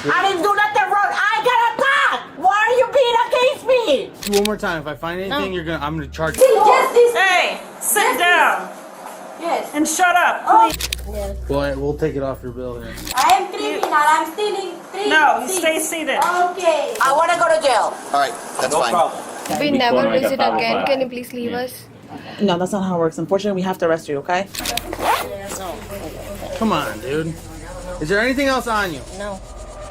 I didn't do nothing wrong. I got attacked. Why are you being against me? One more time. If I find anything, I'm gonna charge you. Hey, sit down. Yes. And shut up, please. Yes. Well, we'll take it off your bill then. I am criminal. I'm stealing. No, you stay seated. Okay. I want to go to jail. All right, that's fine. We never visit again. Can you please leave us? No, that's not how it works. Unfortunately, we have to arrest you, okay? Come on, dude. Is there anything else on you? No.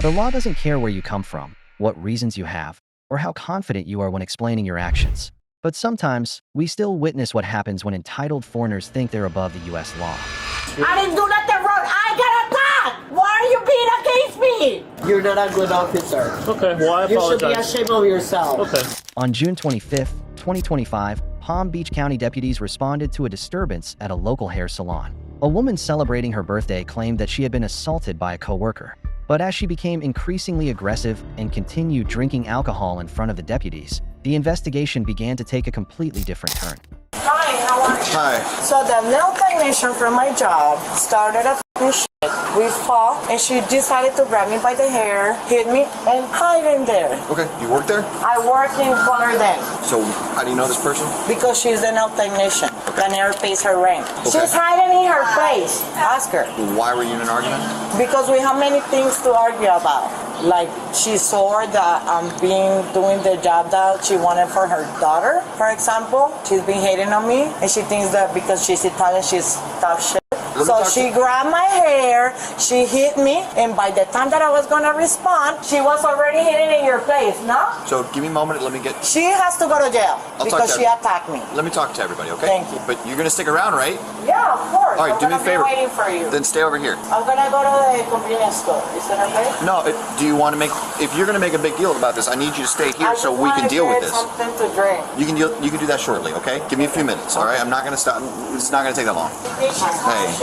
The law doesn't care where you come from, what reasons you have, or how confident you are when explaining your actions. But sometimes, we still witness what happens when entitled foreigners think they're above the U.S. law. I didn't do nothing wrong. I got attacked. Why are you being against me? You're not a good officer. Okay, well, I apologize. You should be ashamed of yourself. Okay. On June 25, 2025, Palm Beach County deputies responded to a disturbance at a local hair salon. A woman celebrating her birthday claimed that she had been assaulted by a coworker. But as she became increasingly aggressive and continued drinking alcohol in front of the deputies, the investigation began to take a completely different turn. Hi, how are you? Hi. So the nail technician from my job started a shit. We fought, and she decided to grab me by the hair, hit me, and hide in there. Okay, you work there? I work in Florida So, how do you know this person? because she's the nail technician. The never pays her rent. Okay. She's hiding in her place. Ask her. Why were you in an argument? Because we have many things to argue about. Like, she saw that I'm doing the job that she wanted for her daughter, for example. She's been hating on me, and she thinks that because she's Italian, she's tough shit. So she grabbed my hair, she hit me, and by the time that I was gonna respond, she was already hitting in your place, no? So, give me a moment, let me get... She has to go to jail because she attacked me. Let me talk to everybody, okay? Thank you. But you're gonna stick around, right? Yeah, of course. All right, do me a favor. I'm waiting for you. Then stay over here. I'm gonna go to the convenience store. Is that okay? No, do you want to make... If you're gonna make a big deal about this, I need you to stay here so we can deal with this. Something to drink. You can do that shortly, okay? Give me a few minutes, all right? I'm not gonna stop. It's not gonna take that long. Hey,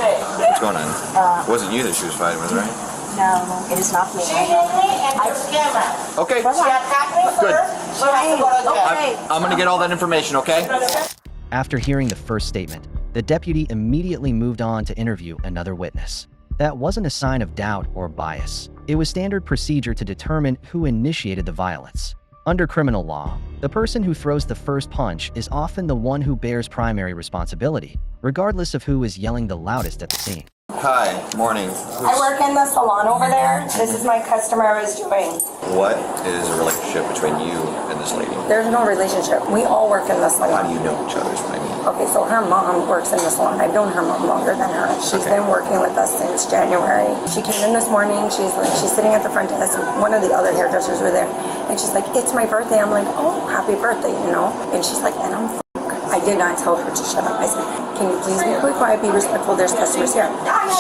what's going on? It wasn't you that she was fighting with, right? No, it is not me. She hit me and I scammed her. Okay. She attacked me Good. first. She has to go to jail. I'm gonna get all that information, okay? After hearing the first statement, the deputy immediately moved on to interview another witness. That wasn't a sign of doubt or bias. It was standard procedure to determine who initiated the violence. Under criminal law, the person who throws the first punch is often the one who bears primary responsibility, regardless of who is yelling the loudest at the scene. Hi, morning. I work in the salon over there. This is my customer I was doing. What is the relationship between you and this lady? There's no relationship. We all work in the How salon. do you know each other is what I mean? Okay, so her mom works in the salon. I've known her mom longer than her. She's been working with us since January. She came in this morning. She's sitting at the front desk. One of the other hairdressers were there, and she's like, "It's my birthday." I'm like, "Oh, happy birthday," you know. And she's like, "And I'm." I did not tell her to shut up. I said, "Can you please be quiet, be respectful, there's customers here."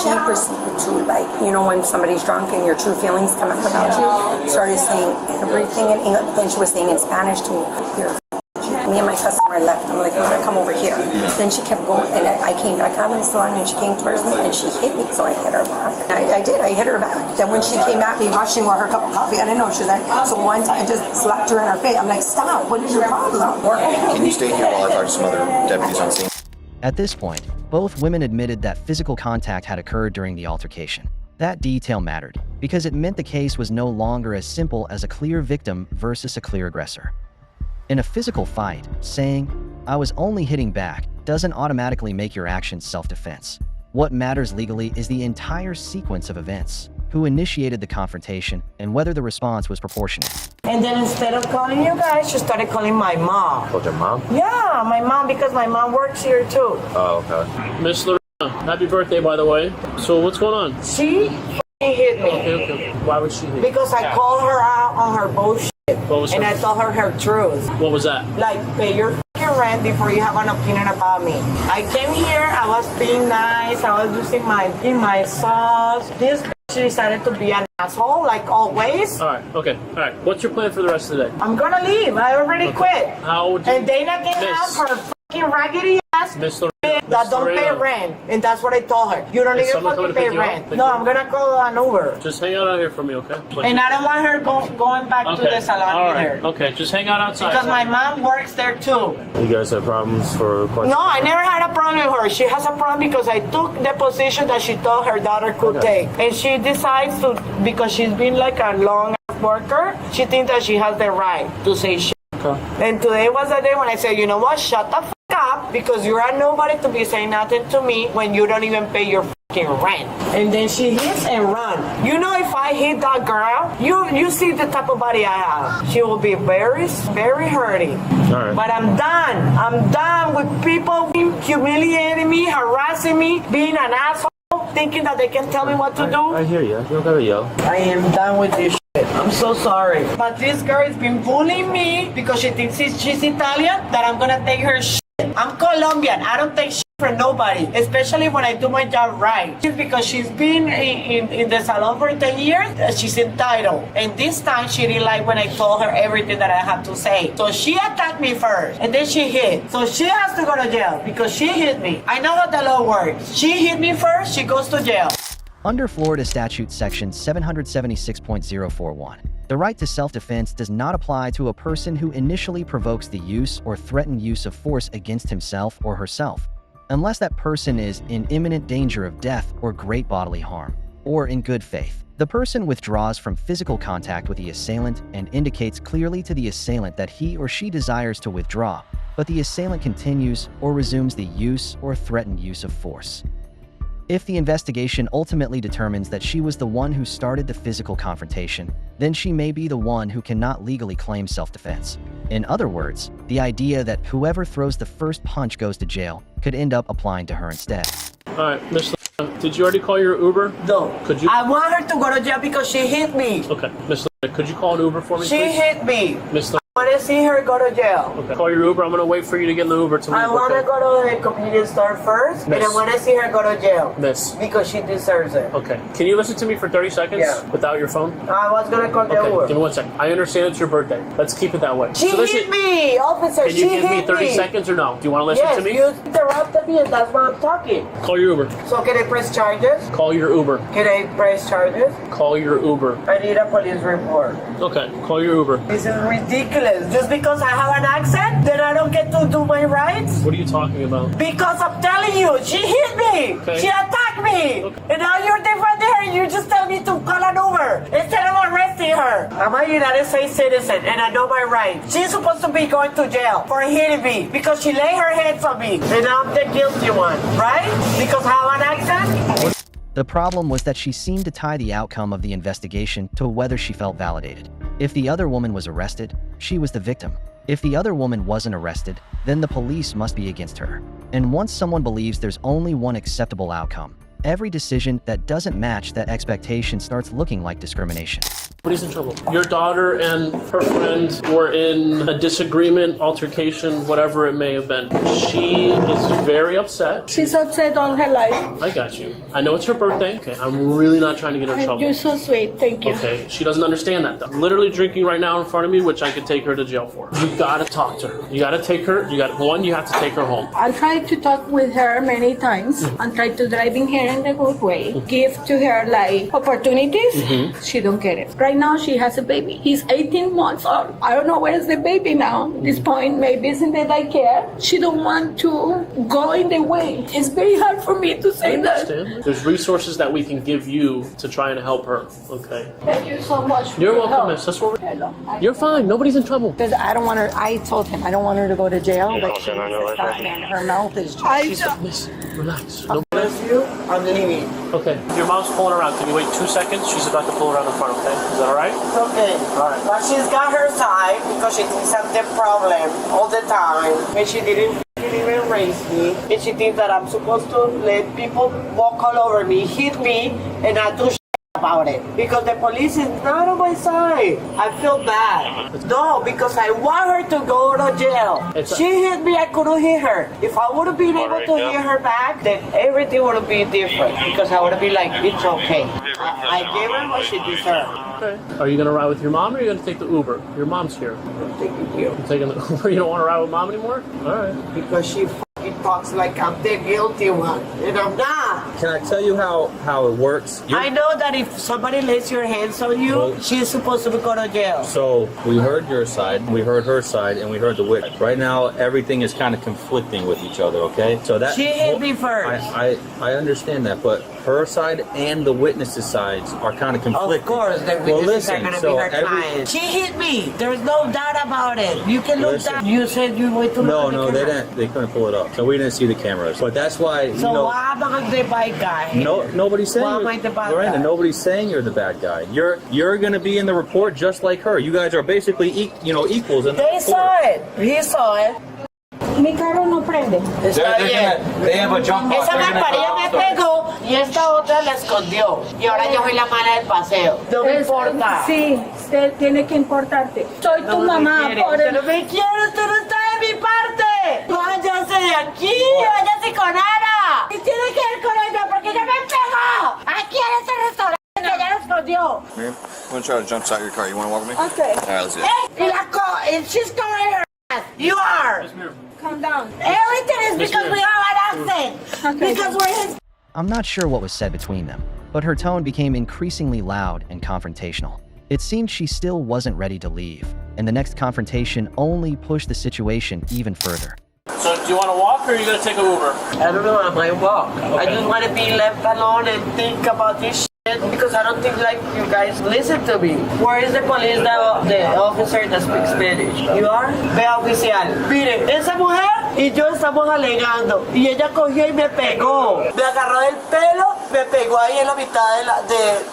She proceeded to, like, you know, when somebody's drunk and your true feelings come out about you, started saying everything in English, then she was saying in Spanish to me, "Here." Me and my customer left. I'm like, "I'm gonna come over here." Then she kept going, and I came back out of the salon, and she came towards me, and she hit me, so I hit her back. I did, I hit her back. Then when she came at me, rushing with her cup of coffee, I didn't know she was there. So once I just slapped her in her face. I'm like, "Stop, what is your problem?" Can you stay here while I talk to some other deputies on scene? At this point, both women admitted that physical contact had occurred during the altercation. That detail mattered, because it meant the case was no longer as simple as a clear victim versus a clear aggressor. In a physical fight, saying, "I was only hitting back," doesn't automatically make your actions self-defense. What matters legally is the entire sequence of events, who initiated the confrontation, and whether the response was proportionate. And then instead of calling you guys, she started calling my mom. Called your mom? Yeah, my mom, because my mom works here too. Oh, okay. Miss Lorena, happy birthday, by the way. So what's going on? She f***ing hit me. Okay. Why would she hit you? Because I called her out on her bullshit. What was And her- I told her truth. What was that? Like, pay your f***ing rent before you have an opinion about me. I came here, I was being nice, I was using my sauce. This bitch decided to be an asshole, like always. All right, okay. All right. What's your plan for the rest of the day? I'm gonna leave. I already quit. How would you... And Dana can Miss. have her f***ing raggedy ass ass Miss Lorena. that don't pay Lorena. rent. And that's what I told her. You don't Is even someone fucking coming to pay pick you up? rent. Pick No, you up? I'm gonna call an Uber. Just hang out here for me, okay? And I don't want her going back to the salon All right. either. Okay, just hang out outside. Because my mom works there too. You guys have problems for quite No, I never had a problem with her. She has a problem because I took the position that she thought her daughter could take. And she decides to, because she's been like a long worker, she thinks that she has the right to say shit. Okay. And today was the day when I said, you know what, shut the f*** up, because you are nobody to be saying nothing to me when you don't even pay your fucking rent. And then she hits and run. You know, if I hit that girl, you see the type of body I have. She will be very, very hurting. All right. But I'm done. I'm done with people humiliating me, harassing me, being an asshole, thinking that they can tell me what to do. I hear you. You don't gotta yell. I am done with this shit. I'm so sorry. But this girl has been bullying me because she thinks she's Italian, that I'm gonna take her shit. I'm Colombian. I don't take shit from nobody, especially when I do my job right. It's because she's been in the salon for 10 years, she's entitled. And this time she didn't like when I told her everything that I have to say. So she attacked me first, and then she hit. So she has to go to jail because she hit me. I know how the law works. She hit me first, she goes to jail. Under Florida Statute Section 776.041, the right to self-defense does not apply to a person who initially provokes the use or threatened use of force against himself or herself, unless that person is in imminent danger of death or great bodily harm, or in good faith. The person withdraws from physical contact with the assailant and indicates clearly to the assailant that he or she desires to withdraw, but the assailant continues or resumes the use or threatened use of force. If the investigation ultimately determines that she was the one who started the physical confrontation, then she may be the one who cannot legally claim self-defense. In other words, the idea that whoever throws the first punch goes to jail could end up applying to her instead. All right, Miss Lorena, did you already call your Uber? No. Could you? I want her to go to jail because she hit me. Okay, Miss Lorena, could you call an Uber for me, She please? hit me. Miss Lorena, I want to see her go to jail. okay. Call your Uber. I'm gonna wait for you to get in the Uber to leave. I want to Okay. go to the convenience store first, and I Miss. want to see her go to jail. Miss. Because she deserves it. Okay. Can you listen to me for 30 seconds Yeah. without your phone? I was going to call the Okay. Give me Uber. 1 second. I understand it's your birthday. Let's keep it that way. She So listen, hit me, officer. Can She you give me hit 30 seconds or no? Do you want to listen Yes, to me? you interrupted me, and that's why I'm talking. Call your Uber. So can I press charges? Call your Uber. Can I press charges? Call your Uber. I need a police report. Okay. Call your Uber. This is ridiculous. Just because I have an accent, then I don't get to do my rights? What are you talking about? Because I'm telling you, she hit me. Okay. She attacked me. Okay. And now you're defending her. You just tell me to call an Uber instead of arresting her. I'm a United States citizen and I know my rights. She's supposed to be going to jail for hitting me because she laid her hands on me. And I'm the guilty one, right? Because I have an accent? The problem was that she seemed to tie the outcome of the investigation to whether she felt validated. If the other woman was arrested, she was the victim. If the other woman wasn't arrested, then the police must be against her. And once someone believes there's only one acceptable outcome, every decision that doesn't match that expectation starts looking like discrimination. Nobody's in trouble. Your daughter and her friend were in a disagreement, altercation, whatever it may have been. She is very upset. She's upset all her life. I got you. I know it's her birthday. Okay, I'm really not trying to get her in trouble. You're so sweet. Thank you. Okay, she doesn't understand that though. Literally drinking right now in front of me, which I could take her to jail for. You gotta talk to her. You gotta take her. You have to take her home. I tried to talk with her many times and try to driving her in the good way. Give to her like opportunities. She don't get it. Right now she has a baby. He's 18 months old. I don't know where's the baby now. At this point, maybe it's in the daycare. She don't want to go in the way. It's very hard for me to say that. Understand? There's resources that we can give you to try and help her. Okay. Thank you so much. For You're your welcome, help. miss. That's what Hello. You're fine. Nobody's in trouble. Because I don't want her, I told him I don't want her to go to jail, but she needs to stop, man. Her mouth is just... Miss, relax. No. Bless you. I'm leaving. Okay. Your mom's pulling around. Can you wait 2 seconds? She's about to pull around in front. Okay. Is that all right? It's okay. All right. But she's got her side because she thinks I'm the problem all the time. And she didn't even raise me. And she thinks that I'm supposed to let people walk all over me, hit me, and not do about it. Because the police is not on my side. I feel bad. No, because I want her to go to jail. She hit me, I couldn't hit her. If I would have been able to hit her back, then everything would have been different. Because I would have been like, it's okay. I gave her what she deserved. Okay. Are you gonna ride with your mom or are you gonna take the Uber? Your mom's here. Thank you. You're taking the Uber? You don't want to ride with mom anymore? All right. Because she fucking talks like I'm the guilty one, and I'm not. Can I tell you how it works? I know that if somebody lays your hands on you, she's supposed to go to jail. So we heard your side, we heard her side, and we heard the witness. Right now, everything is kind of conflicting with each other. Okay, so that She hit me first. I understand that, but her side and the witnesses' sides are kind of conflicting. Of course, the witnesses are going to be her client. She hit me. There's no doubt about it. You can look down. You said you went to look at the they camera. didn't. They couldn't pull it up, so we didn't see the cameras. But that's why. So why am I the bad guy? No, nobody's saying. Why am I the bad Miranda, guy? nobody's saying you're the bad guy. You're gonna be in the report just like her. You guys are basically equals in the They report. saw it. He saw it. Mi carro no prende. Está bien. They have a jump Esa mascarilla me pegó y esta otra la escondió. Y ahora yo soy la mala del paseo. No me importa. Sí, tiene que importarte. Soy tu mamá. Por Usted no me quiere, usted no está de mi parte. Váyase de aquí, váyase con Ana. Y tiene que ir con ella porque ella me pegó. Aquí en este restaurante que ella lo escondió. Here, I'm gonna try to jump out your car. You wanna walk with me? Okay. All right, let's do it. And she's going her ass. You are. Calm down. Everything is because we have an accent. Because we're his. I'm not sure what was said between them, but her tone became increasingly loud and confrontational. It seemed she still wasn't ready to leave, and the next confrontation only pushed the situation even further. So do you want to walk or are you going to take an Uber? I don't know, I might walk. I just want to be left alone and think about this shit because I don't think like you guys listen to me. Where is the police, the officer that speaks Spanish? You are? Vea oficial. Mire, esa mujer y yo estamos alegando y ella cogió y me pegó. Me agarró del pelo, me pegó ahí en la mitad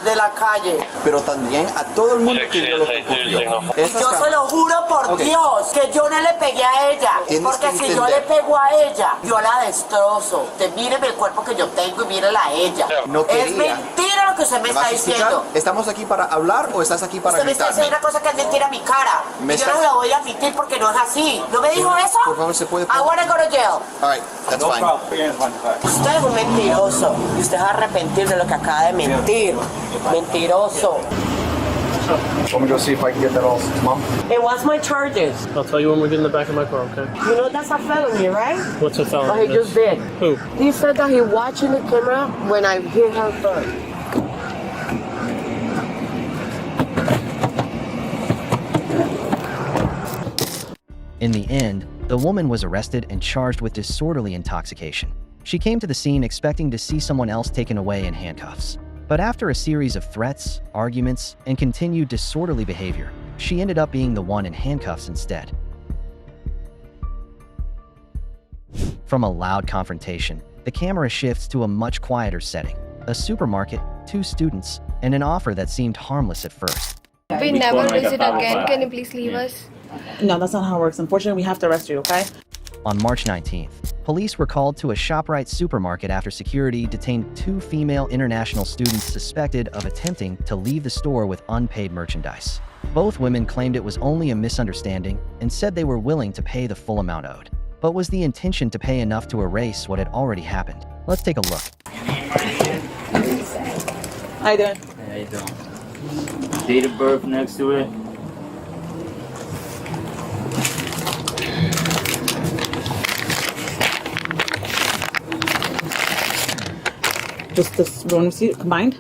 de la calle. Pero también a todo el mundo que vio lo que ocurrió. Yo se lo juro por Dios que yo no le pegué a ella. Tienes Porque que si yo le pego a ella, yo la destrozo. Míreme el cuerpo que yo tengo y mírela a ella. No es quería. mentira lo que usted me está ¿Vas a escuchar? diciendo. ¿Estamos aquí para hablar o estás aquí para Usted me está gritarme? diciendo una cosa que es mentira a mi cara. Me Y yo está- no la voy a admitir porque no es así. ¿No me dijo eso? Por favor, ¿se puede I wanna go to jail. All right, that's fine. Usted es un mentiroso. Y usted es arrepentir de lo que acaba de mentir. Mentiroso. Want me to go see if I can get that all, Mom? And what's my charges? I'll tell you when we get in the back of my car, okay? You know that's a felony, right? What's a What felony? he just did. Who? He said that he watching the camera when I hit her first. In the end, the woman was arrested and charged with disorderly intoxication. She came to the scene expecting to see someone else taken away in handcuffs. But after a series of threats, arguments, and continued disorderly behavior, she ended up being the one in handcuffs instead. From a loud confrontation, the camera shifts to a much quieter setting: a supermarket, two students, and an offer that seemed harmless at first. We never visit again. Can you please leave us? No, that's not how it works. Unfortunately, we have to arrest you, okay? On March 19th, police were called to a ShopRite supermarket after security detained two female international students suspected of attempting to leave the store with unpaid merchandise. Both women claimed it was only a misunderstanding and said they were willing to pay the full amount owed. But was the intention to pay enough to erase what had already happened? Let's take a look. How you doing? How you doing? Date of birth next to it. Just this one receipt combined?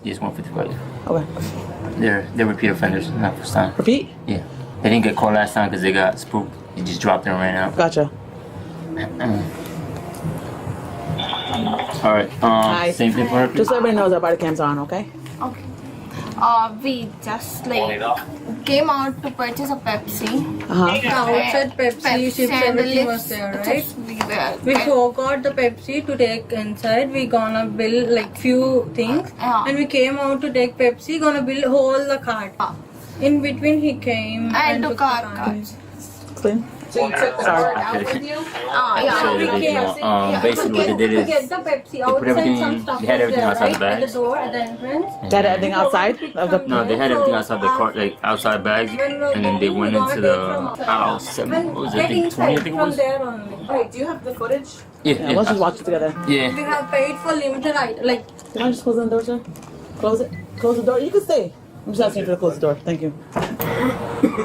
Just 155. Okay. They're repeat offenders, not first time. Repeat? Yeah. They didn't get caught last time because they got spooked. They just dropped it and ran out. Gotcha. All right. Hi. Same thing for her. Just so everybody knows our body cams are on, okay? Okay. We just came out to purchase a Pepsi. Outside Pepsi, ships and the everything was lips there, right? just be there. We forgot the Pepsi to take inside. We gonna bill like few things, Yeah. and we came out to take Pepsi. Gonna bill whole the cart. In between, he came And took took the our cart. cards. Clean? Yeah. So We came. basically what they did To is get the Pepsi put outside, everything- some stuff they had was everything there, outside the right? At bags. the door, at the entrance. They had everything outside of the... no, they had everything outside the cart, like outside bags, and then they went into the aisle 7. What was it? I think 20. I think it From was. there only. Wait, do you have the footage? Yeah. Let's just watch it together. Yeah. We have paid for limited item, like Can I just close the door, sir? Close it. Close the door. You can stay. I'm just asking you to close the door. Thank you.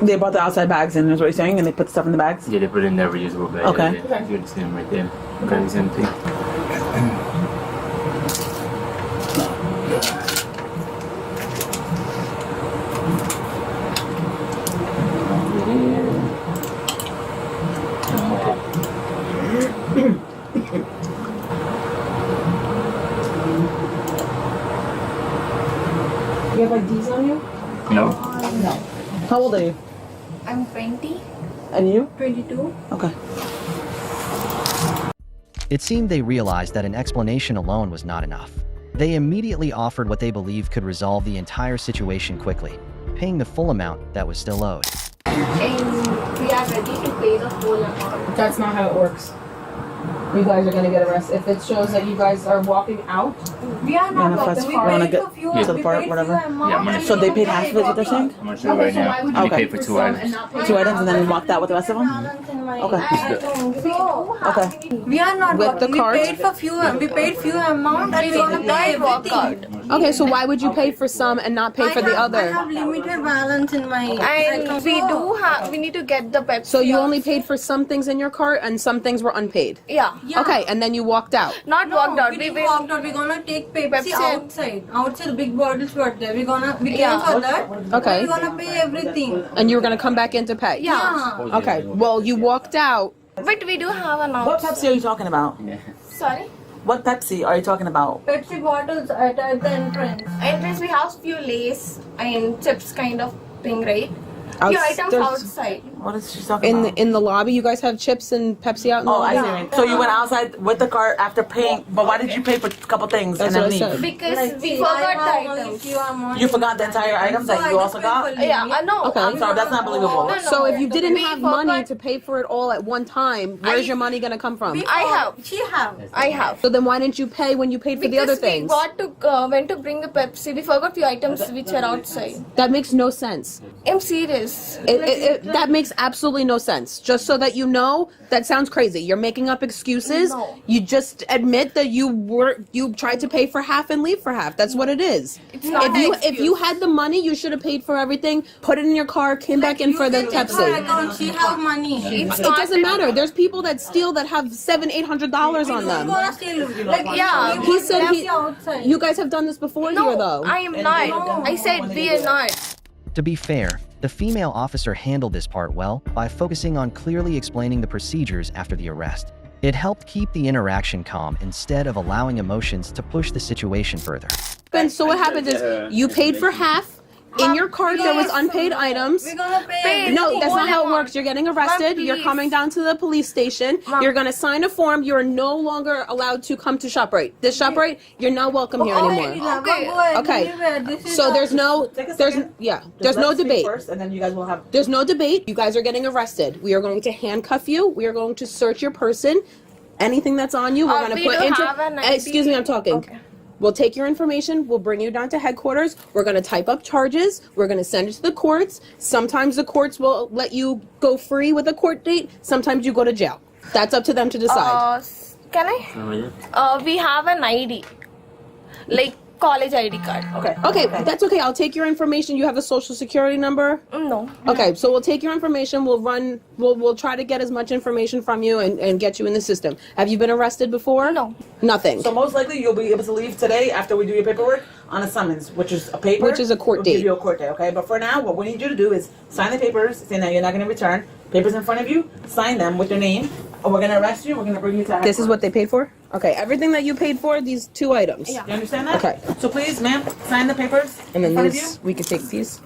They bought the outside bags in, is what you're saying, and they put stuff in the bags? Yeah, they put it in their reusable bag. Okay. Yeah, you can see them right there. Okay, it's empty. You have IDs on you? No. No. How old are you? I'm 20. And you? 22. Okay. It seemed they realized that an explanation alone was not enough. They immediately offered what they believed could resolve the entire situation quickly, paying the full amount that was still owed. And we are ready to pay the full amount. That's not how it works. You guys are gonna get arrested. If it shows that you guys are walking out, We are not walking. We wanna paid get for few. to the We part, paid whatever? few amount. Yeah, I'm gonna and So we they don't paid half of it, is what they're saying? I'm gonna show you right now. You Okay. pay for 2 items. 2 items and then walked out with the rest of them? Okay. Okay. We are not With the walking. card? We paid for few. We paid few amount and we gonna pay everything. okay. So why would you pay for some and not pay for the I other? have limited balance in my. And we do have, we need to get the Pepsi. So you only also. paid for some things in your cart and some things were unpaid. Yeah. Okay, and then you walked out. Not walked out. We We didn't paid. walked out. We're gonna take Pepsi Pepsi. outside. Outside the big bottles were there. We came Yeah. for that. Okay. We're gonna pay everything. And you were gonna come back in to pay. Yeah. Okay. Well, you walked out. But we do have an What out. Pepsi are you talking about? Sorry. What Pepsi are you talking about? Pepsi bottles at the entrance. Entrance we have few lace and chips kind of thing, right? Few items there's- outside. What is she talking about? In the lobby, you guys have chips and Pepsi out in the Oh, I lobby? see. what you mean. So you went outside with the cart after paying, but why did you pay for a couple things That's and what then I leave? said. Because we I forgot the have only items. few amount. You forgot the entire items that you also got? Yeah, no. Okay. I'm sorry, that's not believable. No, So if you didn't We have forgot- money to pay for it all at one time, where's your money gonna come from? I have. She have. I have. So then why didn't you pay when you paid for the other things? Went to bring the Pepsi. We forgot few items which were outside. That makes no sense. I'm serious. That makes absolutely no sense. Just so that you know, that sounds crazy. You're making up excuses. No. You just admit that you tried to pay for half and leave for half. That's what it is. It's not If an you excuse. had the money, you should have paid for everything. Put it in your car. Came back in for the Her Pepsi. account, she have money. It's It not doesn't matter. There's people that steal that have $700-800 on them. Gonna steal. Like Yeah. we He want said Pepsi outside. you guys have done this before here No, though. I am not. I said we are not. To be fair, the female officer handled this part well by focusing on clearly explaining the procedures after the arrest. It helped keep the interaction calm instead of allowing emotions to push the situation further. And so what happens is you paid for half. In your cart there was unpaid items. We're gonna pay. No, that's not how it works. You're getting arrested. You're please. coming down to the police station. You're going to sign a form. You're no longer allowed to come to ShopRite. This ShopRite, you're not welcome here anymore. Okay. So there's no debate. First, and then you guys will have. There's no debate. You guys are getting arrested. We are going to handcuff you. We are going to search your person. Anything that's on you, we're going to we put do into. have an ID. Excuse me, I'm talking. Okay. We'll take your information. We'll bring you down to headquarters. We're going to type up charges. We're going to send it to the courts. Sometimes the courts will let you go free with a court date. Sometimes you go to jail. That's up to them to decide. Can I? We have an ID, like college ID card. Okay, that's okay. I'll take your information. You have a social security number? No. Okay, so we'll take your information. We'll try to get as much information from you and get you in the system. Have you been arrested before? No. Nothing. So most likely you'll be able to leave today after we do your paperwork on a summons, which is a paper. Which is a court We'll date. Give you a court date, okay? But for now, what we need you to do is sign the papers, saying that you're not going to return. Papers in front of you, sign them with your name, or we're going to arrest you. We're going to bring you to. This is what they paid for? Okay, everything that you paid for, these 2 items. You understand that? Okay. So please, ma'am, sign the papers. And then in front of these, we can take these.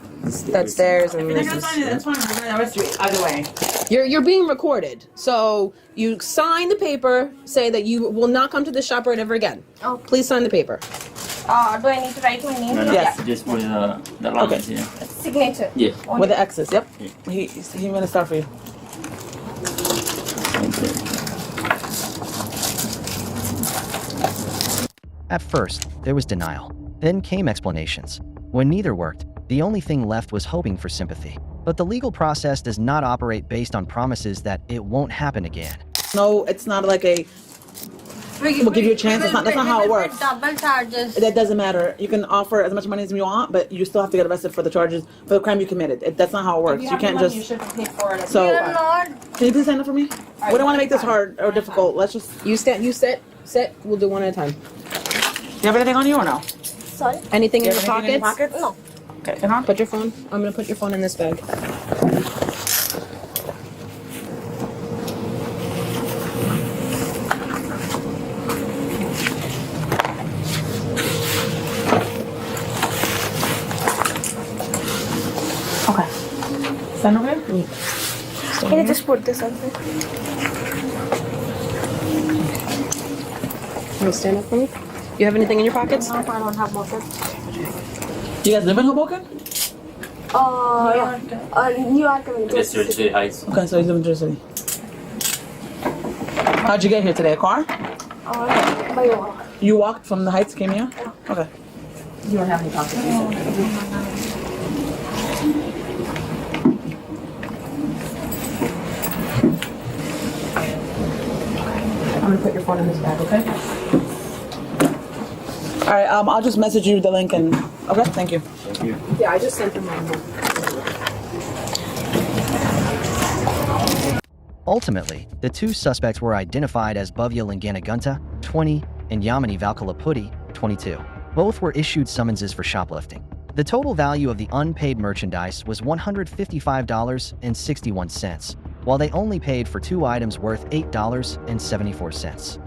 That's theirs, and you. If this you're not is. signing it, that's fine. We're going to arrest you either way. You're being recorded, so you sign the paper, say that you will not come to the ShopRite ever again. Okay. Please sign the paper. Do I need to write my name? No, Yes. just with the lines, yeah. Signature. Yeah. With the X's, yep. He's going to start for you. At first, there was denial. Then came explanations. When neither worked, the only thing left was hoping for sympathy. But the legal process does not operate based on promises that it won't happen again. No, it's not like a We'll give you a chance. That's not how it works. Double charges. That doesn't matter. You can offer as much money as you want, but you still have to get arrested for the charges for the crime you committed. That's not how it works. You can't just. You should pay for it. So, You're not. can you please stand up for me? We don't want to make this hard or difficult. Let's just. You stand. You sit. Sit. We'll do one at a time. You have anything on you or no? Sorry. Anything in You your have anything pockets? in your pockets? No. Okay, come on. Put your phone. I'm gonna put your phone in this bag. Okay. Stand over here. Can you just put this on there? Can you stand up for me? You have anything in your pockets? No, I don't have motor. You guys live in Hoboken? Yeah. New York and Jersey Heights. Okay, so you live in Jersey. How'd you get here today? A car? by walk. You walked from the Heights, came here? Okay. You don't have any pockets. You said. I'm gonna put your phone in this bag, okay? All right. I'll just message you the link and. Okay. Thank you. Thank you. Yeah, I just sent them one. Ultimately, the two suspects were identified as Bhavya Linganagunta, 20, and Yamini Valkalapudi, 22. Both were issued summonses for shoplifting. The total value of the unpaid merchandise was $155.61, while they only paid for 2 items worth $8.74.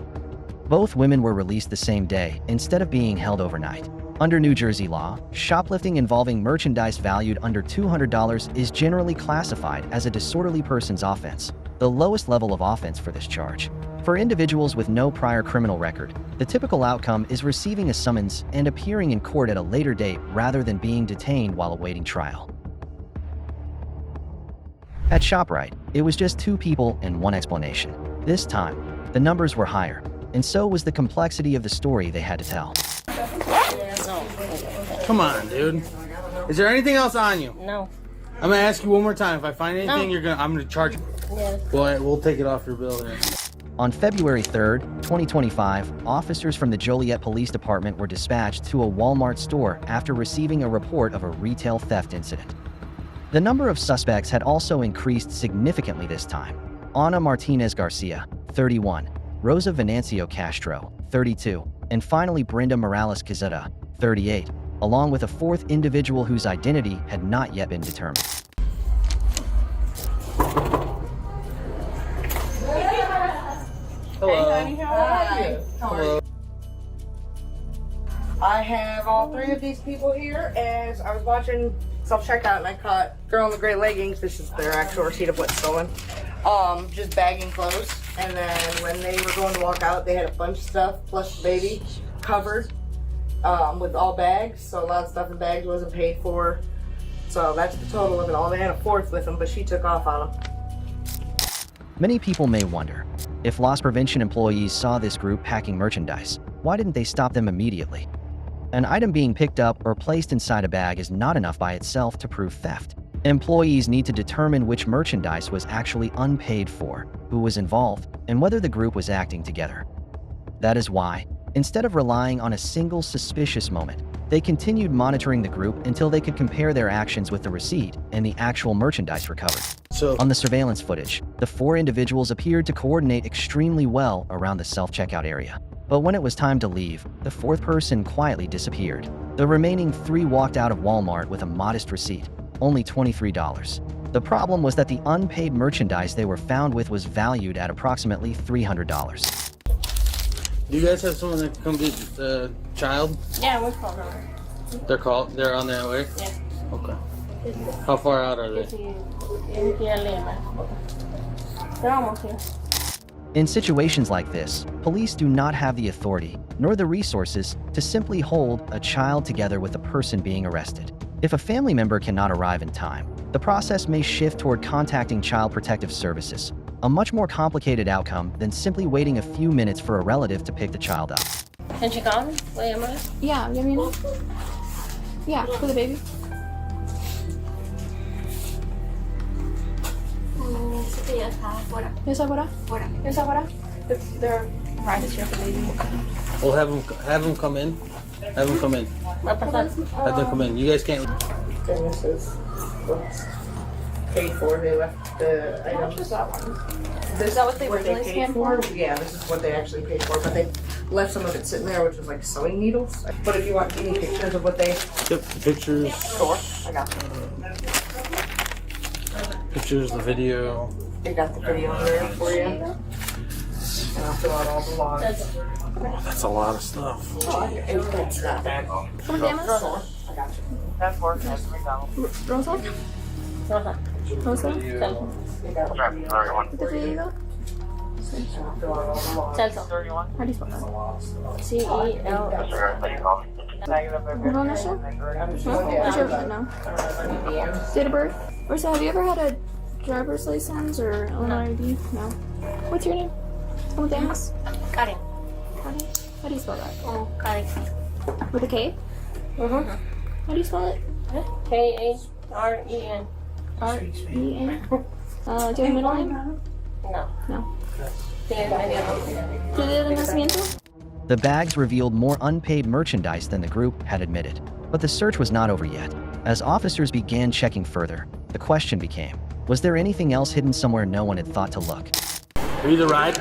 Both women were released the same day instead of being held overnight. Under New Jersey law, shoplifting involving merchandise valued under $200 is generally classified as a disorderly person's offense, the lowest level of offense for this charge. For individuals with no prior criminal record, the typical outcome is receiving a summons and appearing in court at a later date rather than being detained while awaiting trial. At ShopRite, it was just 2 people and 1 explanation. This time, the numbers were higher, and so was the complexity of the story they had to tell. Come on, dude. Is there anything else on you? No. I'm gonna ask you one more time. If I find anything, No. I'm gonna charge you. Yes. Well, we'll take it off your bill then. On February 3rd, 2025, officers from the Joliet Police Department were dispatched to a Walmart store after receiving a report of a retail theft incident. The number of suspects had also increased significantly this time. Ana Martinez Garcia, 31, Rosa Venancio Castro, 32, and finally Brenda Morales Quezada, 38, along with a 4th individual whose identity had not yet been determined. Hello. Hey, honey, how are you? Hello. I have all 3 of these people here as I was watching self-checkout and I caught girl in the gray leggings. This is their actual receipt of what's stolen. Just bagging clothes. And then when they were going to walk out, they had a bunch of stuff plus the baby covered with all bags. So a lot of stuff in bags wasn't paid for. So that's the total of it all. They had a 4th with them, but she took off on them. Many people may wonder, if loss prevention employees saw this group packing merchandise, why didn't they stop them immediately? An item being picked up or placed inside a bag is not enough by itself to prove theft. Employees need to determine which merchandise was actually unpaid for, who was involved, and whether the group was acting together. That is why, instead of relying on a single suspicious moment, they continued monitoring the group until they could compare their actions with the receipt and the actual merchandise recovered. On the surveillance footage, the 4 individuals appeared to coordinate extremely well around the self-checkout area. But when it was time to leave, the 4th person quietly disappeared. The remaining 3 walked out of Walmart with a modest receipt, only $23. The problem was that the unpaid merchandise they were found with was valued at approximately $300. Do you guys have someone that can come get the child? Yeah, we're calling. They're on their way? Yeah. Okay. How far out are they? They're almost here. In situations like this, police do not have the authority, nor the resources, to simply hold a child together with a person being arrested. If a family member cannot arrive in time, the process may shift toward contacting Child Protective Services, a much more complicated outcome than simply waiting a few minutes for a relative to pick the child up. Can she come? Wait a minute. Yeah, you mean? Yeah, for the baby. ¿Y esa fuera? ¿Esa fuera? ¿Esa fuera? They're Rider's here for baby. Well, have them come in. Have them come in. Have them come in. You guys can't. And this is what's paid for. They left the items. Is that what they originally paid scanned for? for? Yeah, this is what they actually paid for. But they left some of it sitting there, which was like sewing needles. But if you want any pictures of what they Yep, the pictures. Sure, I got them. Pictures, the video. They got the video in there for you. And I'll fill out all the logs. Oh, that's a lot of stuff. It's not bad. Come on, I got you. That's worth $3. Rosa? Rosa. Rosa? ¿Qué te digo? Celso. How do you spell that? C-E-L. Hold on, Asha? Asha, no. Date of birth? Rosa, have you ever had a driver's license or Illinois ID? No. What's your name? ¿Cómo te llamas? Karen. Karen? How do you spell that? Oh, Karen. With a K? Mm-hmm. How do you spell it? K-A-R-E-N. R-E-N? Do you have a middle name? No. No. ¿Tu día de nacimiento? The bags revealed more unpaid merchandise than the group had admitted. But the search was not over yet. As officers began checking further, the question became, was there anything else hidden somewhere no one had thought to look? Ready to ride?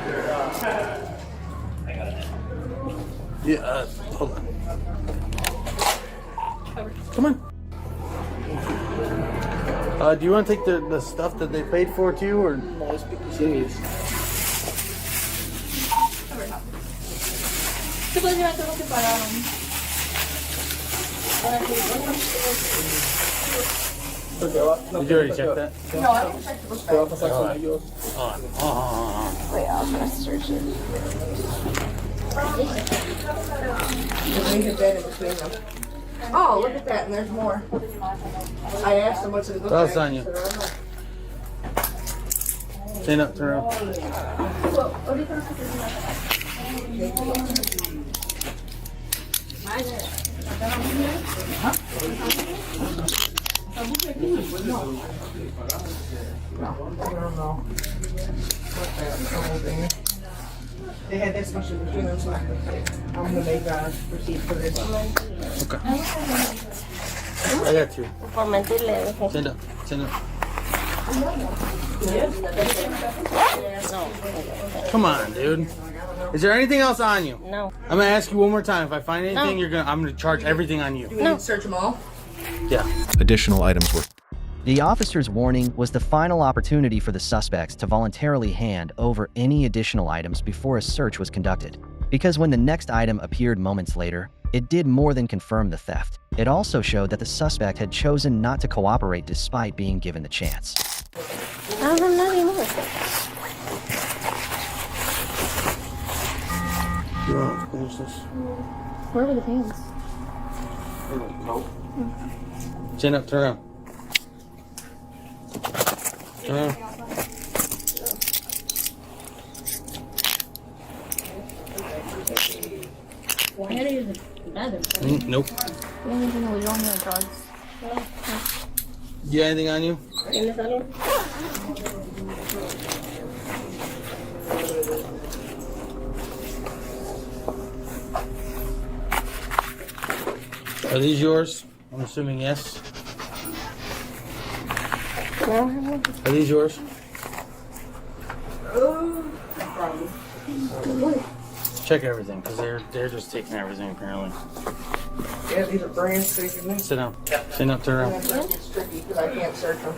Yeah, hold on. Come on. Do you want to take the stuff that they paid for too, or? No, it's serious. ¿Qué puedes llevar todo lo que pagaron? Did you already check that? No, I haven't checked the book bag. Wait, I'll try to search it. They have been in between them. Oh, look at that, and there's more. I asked them what's in the book That's bag. on you. Stand up, turn around. They had this much in between them, so I'm gonna make a receipt for this. Okay. I got you. Stand up, stand up. Come on, dude. Is there anything else on you? No. I'm gonna ask you one more time. If I find anything, I'm gonna charge everything on you. Do we need to search them all? Yeah. Additional items were. The officer's warning was the final opportunity for the suspects to voluntarily hand over any additional items before a search was conducted. Because when the next item appeared moments later, it did more than confirm the theft. It also showed that the suspect had chosen not to cooperate despite being given the chance. You want to finish this? Where were the pants? Stand up, turn around. Turn around. Nope. You don't even know we don't have drugs. You got anything on you? Are these yours? I'm assuming yes. Are these yours? Check everything, because they're just taking everything apparently. Yeah, these are brand new. Sit down. Stand up, turn around. It's tricky because I can't search them.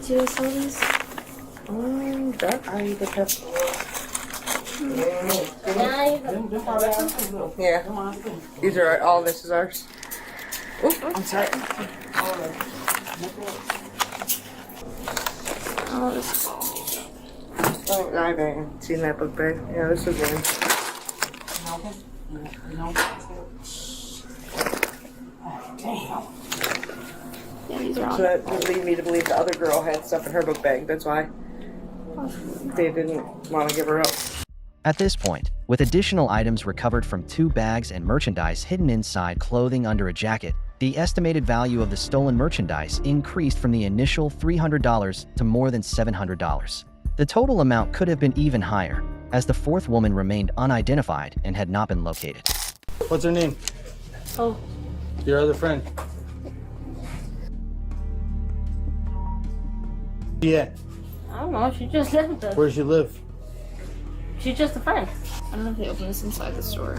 Do you sell these? That I either have. Yeah. These are all. This is ours. Oop, I'm sorry. Oh, this. Oh, I haven't seen that book bag. Yeah, this is one. Yeah, these are all. So that would lead me to believe the other girl had stuff in her book bag. That's why they didn't want to give her up. At this point, with additional items recovered from 2 bags and merchandise hidden inside clothing under a jacket, the estimated value of the stolen merchandise increased from the initial $300 to more than $700. The total amount could have been even higher, as the 4th woman remained unidentified and had not been located. What's her name? Oh. Your other friend. Yeah. I don't know. She just lived there. Where she live? She's just a friend. I don't know if they open this inside the store.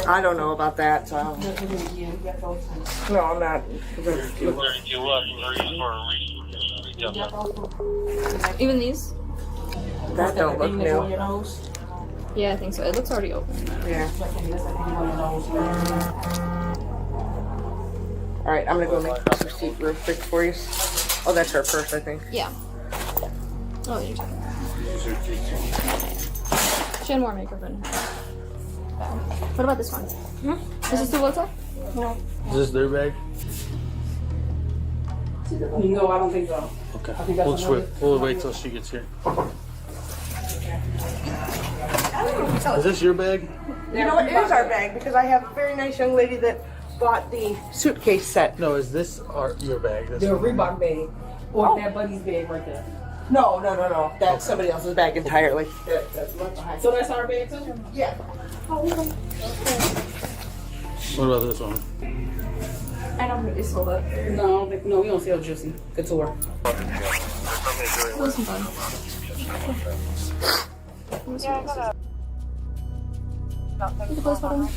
I don't know about that, so. No, I'm not. Even these? That don't look new. Yeah, I think so. It looks already open. Yeah. Alright, I'm gonna go make some seat real quick for you. Oh, that's her purse, I think. Yeah. Oh, you're talking. She had more makeup in her bag. What about this one? Is this the water? No. Is this their bag? No, I don't think so. Okay. I think that's We'll wait till she gets here. Is this your bag? You know what? It is our bag because I have a very nice young lady that bought the suitcase set. No, is this your bag? The Reebok bag. Or that buddy's bag right there. No. That's somebody else's bag entirely. So that's our bag too? Yeah. What about this one? I don't really sold it. No, we don't sell Juicy. Couture. Listen, bud. The close button.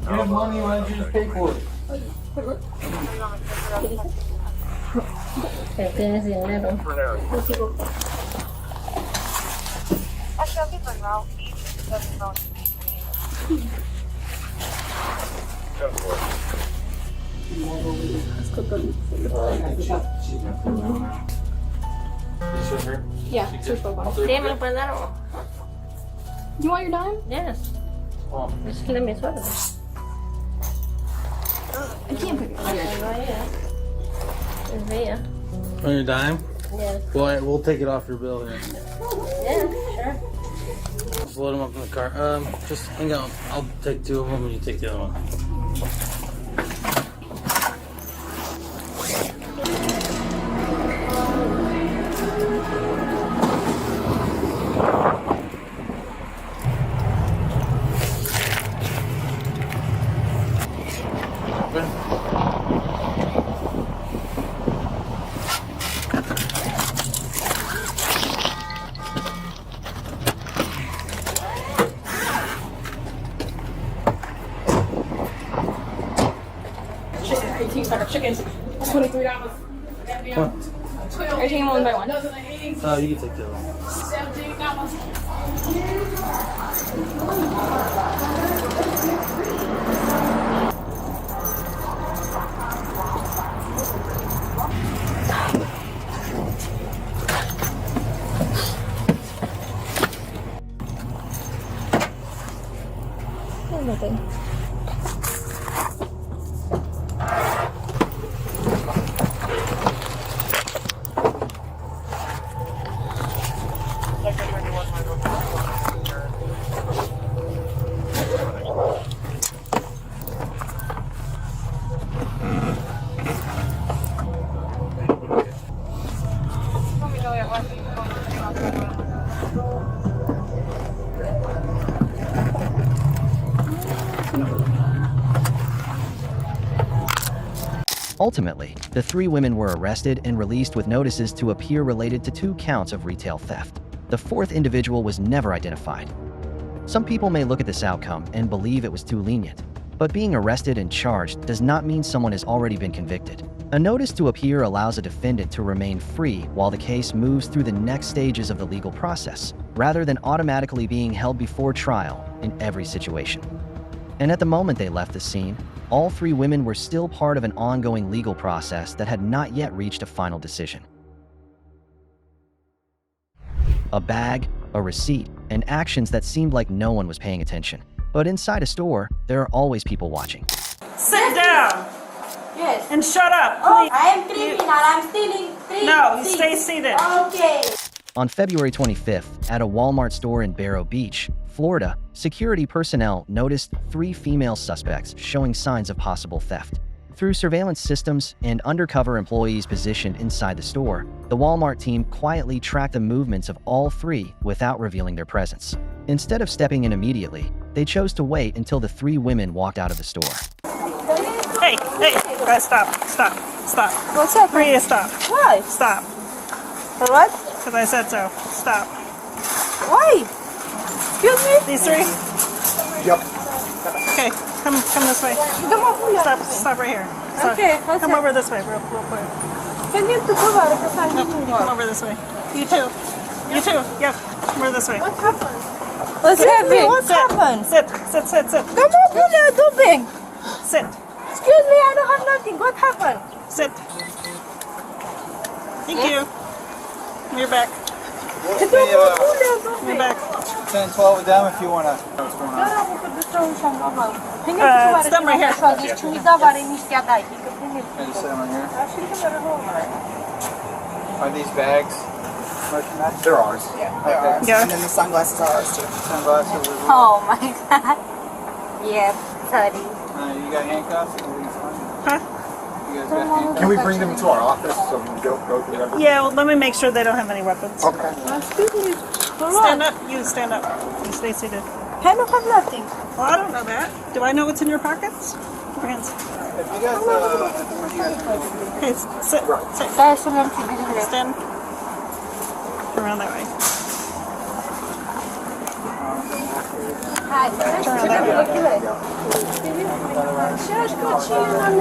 You have money, why don't you just pay for it? Tienes dinero. Yeah, search for one. You want your dime? Yes. Just give me a sweater. I can't pick it. On your dime? Yes. Well, we'll take it off your bill here. Yeah, sure. Just load them up in the car. Just hang on. I'll take 2 of them and you take the other one. Chicken, $23. What? Are you taking one by one? You can take the other one. Nothing. Ultimately, the 3 women were arrested and released with notices to appear related to 2 counts of retail theft. The 4th individual was never identified. Some people may look at this outcome and believe it was too lenient, but being arrested and charged does not mean someone has already been convicted. A notice to appear allows a defendant to remain free while the case moves through the next stages of the legal process, rather than automatically being held before trial in every situation. And at the moment they left the scene, all 3 women were still part of an ongoing legal process that had not yet reached a final decision. A bag, a receipt, and actions that seemed like no one was paying attention. But inside a store, there are always people watching. Sit down! Yes. And shut up, Oh, please. I am criminal. I'm stealing three No, you things. stay seated. Okay. On February 25th, at a Walmart store in Barrow Beach, Florida, security personnel noticed 3 female suspects showing signs of possible theft. Through surveillance systems and undercover employees positioned inside the store, the Walmart team quietly tracked the movements of all 3 without revealing their presence. Instead of stepping in immediately, they chose to wait until the 3 women walked out of the store. Hey, guys, stop. What's up? Maria, stop. Why? Stop. For what? Because I said so. Stop. Why? Excuse me? These 3? Yep. Okay, come this way. Stop right here. Stop. Okay, come over this way real quick. Can you come over? Come over this way. You too. Yep. Come over this way. What happened? What's happening? What's happened? Sit. Come on, what are you doing? Sit. Excuse me, I don't have nothing. What happened? Sit. Thank you. You're back. You're back. 10, 12 of them if you want to know what's going on. It's them right here. Can I just sit them right here? Are these bags merchandise? They're ours. Okay. Yeah. And then the sunglasses are ours too. Sunglasses. Oh my god. Yeah, sorry. You got handcuffs? Huh? You guys got handcuffs? Can we bring them to our office so we can go through everything? Yeah, well, let me make sure they don't have any weapons. Okay. Stand up. You stand up. You stay seated. I don't have nothing. Well, I don't know that. Do I know what's in your pockets? Your hands. If you guys, Okay, sit. Stand. Around that way. Turn around that way.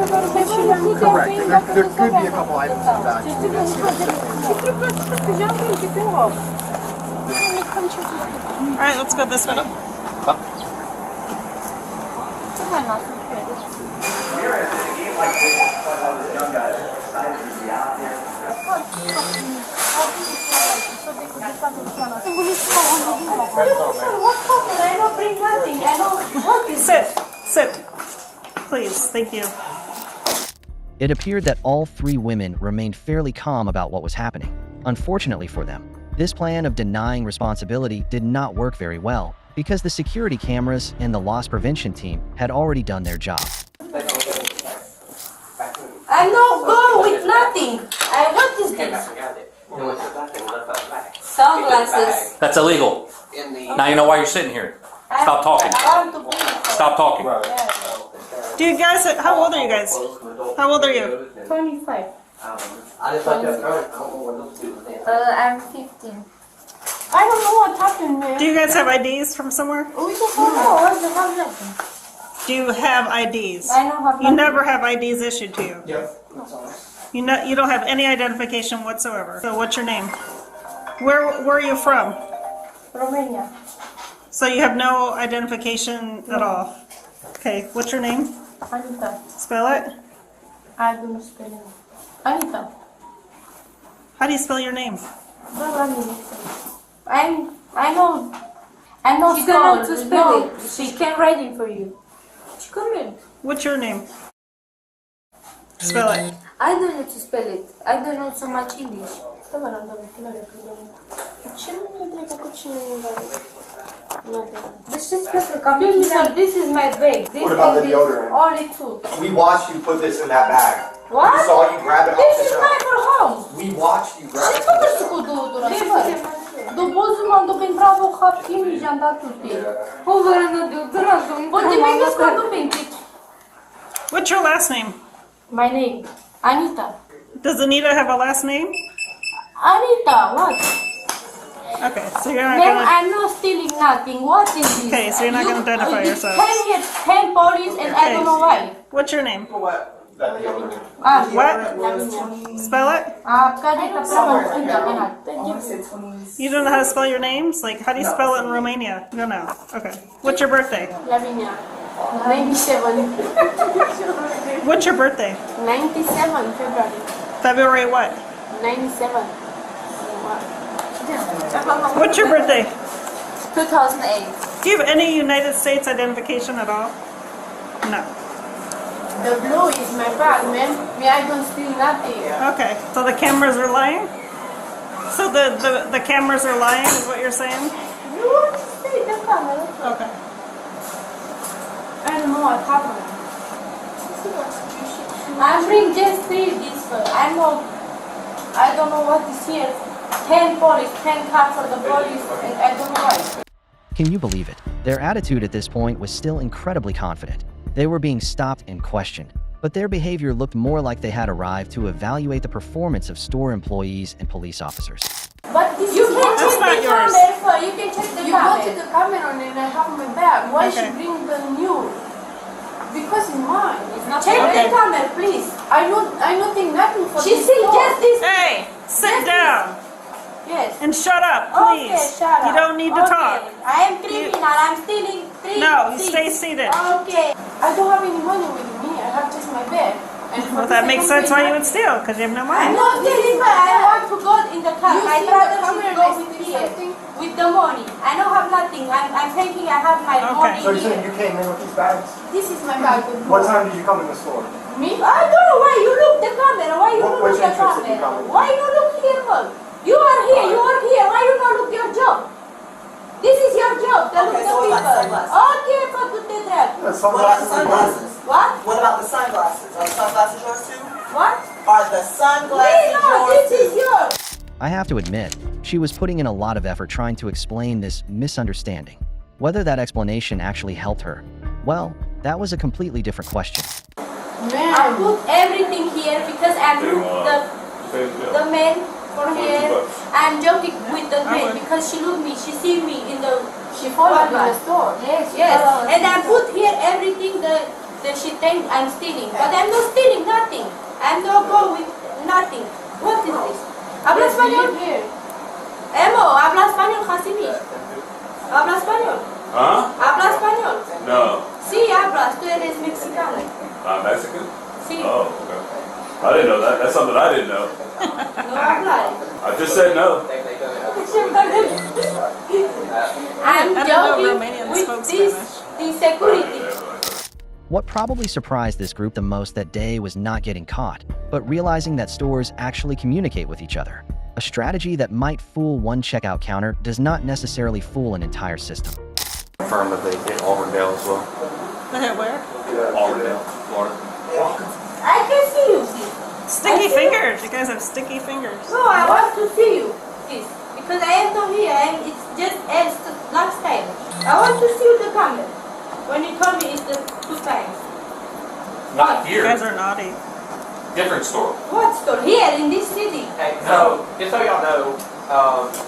Correct. There could be a couple items in the back. All right, let's go this way. Sit. Please, thank you. It appeared that all 3 women remained fairly calm about what was happening. Unfortunately for them, this plan of denying responsibility did not work very well because the security cameras and the loss prevention team had already done their job. I don't go with nothing. What is this? Sunglasses. That's illegal. Now you know why you're sitting here. Stop talking. Stop talking. Do you guys, how old are you guys? How old are you? 25. I'm 15. I don't know what happened, man. Do you guys have IDs from somewhere? We don't know. Do you have IDs? I don't have You never have IDs issued to you? You don't have any identification whatsoever. So what's your name? Where are you from? Romania. So you have no identification at all? Okay, what's your name? Anita. Spell it? I don't spell it. Anita. How do you spell your name? I know. I know. She don't know to spell No, it. she can write it for you. She come in. What's your name? Spell it. I don't know to spell it. I don't know so much English. This is my bag. This What about the is deodorant? only 2. We watched you put this in that bag. What? We saw you grab it off This the is shelf. mine for home. We watched you grab Ce it. faci cu deodorant? Do buzuman do pentru haptini și am dat tutti. Povără de deodorant. Poate mi găsca do pentru. What's your last name? My name, Anita. Does Anita have a last name? Anita, what? Okay, so you're not Ma'am, gonna. I'm not stealing nothing. What is this? Okay, so you're not gonna identify you yourself. came here 10 police and I don't know why. What's your name? Ah, What? Spell it? You don't know how to spell your names? Like, how do you spell it in Romania? You don't know. Okay. What's your birthday? Lavinia. 97. What's your birthday? 97 February. February what? 97. What's your birthday? 2008. Do you have any United States identification at all? No. The blue is my bag, man. Me, I don't steal nothing. Okay, so the cameras are lying? So the cameras are lying is what you're saying? You want to see the camera? Okay. I don't know what happened. I bring just this for. I don't know what is here. 10 police, 10 cars for the police, and I don't know why. Can you believe it? Their attitude at this point was still incredibly confident. They were being stopped and questioned, but their behavior looked more like they had arrived to evaluate the performance of store employees and police officers. But you can check the camera. You can check the camera. You go to the camera and I have my bag. Why she bring the new? Because it's mine. It's not check the camera, please. I don't think nothing for She this said store. just this. Hey, sit down. Yes. And shut up, please. Okay, shut up. You don't need to talk. I am criminal. I'm stealing 3 No, you things. stay seated. Okay. I don't have any money with me. I have just my bag. Well, that makes sense why you would steal, because you have no money. I'm not stealing, but I want to go in the car. My brother should go with here with the money. I don't have nothing. I'm thinking I have my money So you're here. saying you came in with these bags? This is my bag. What time did you come in the store? Me? I don't know why you look the camera. Why you Which look the entrance did you camera? come in? Why you look here, mom? You are here. You are here. Why you not look your job? This is your job. To look the people. Okay, for good the drug. What about the sunglasses? What? What about the sunglasses? Are the sunglasses yours too? What? Are the sunglasses No, yours this is yours. I have to admit, she was putting in a lot of effort trying to explain this misunderstanding. Whether that explanation actually helped her, well, that was a completely different question. I put everything here because I'm the man for here. I'm joking with the man because she look me, she see me in the she followed in the store. Yes, yes. And I put here everything that she think I'm stealing, but I'm not stealing nothing. I'm not going with nothing. What is this? Habla español? Emo, habla español, Jasimi. Habla español. Huh? Habla español. No. Sí, hablas. Tú eres mexicano. Mexican? Sí. Oh, okay. I didn't know that. That's something I didn't know. No habla. I just said no. I'm I joking didn't know Romanians spoke with this security. What probably surprised this group the most that day was not getting caught, but realizing that stores actually communicate with each other. A strategy that might fool one checkout counter does not necessarily fool an entire system. Confirm that they hit Auburndale as well. They hit where? Auburndale, Florida. I can see you, see. Sticky fingers. You guys have sticky fingers. No, I want to see you, please. Because I am not here, it's just as last time. I want to see the camera. When you told me it's the 2 times. Not You here. guys are naughty. Different store. What store? Here, in this city. Hey, so, just so y'all know,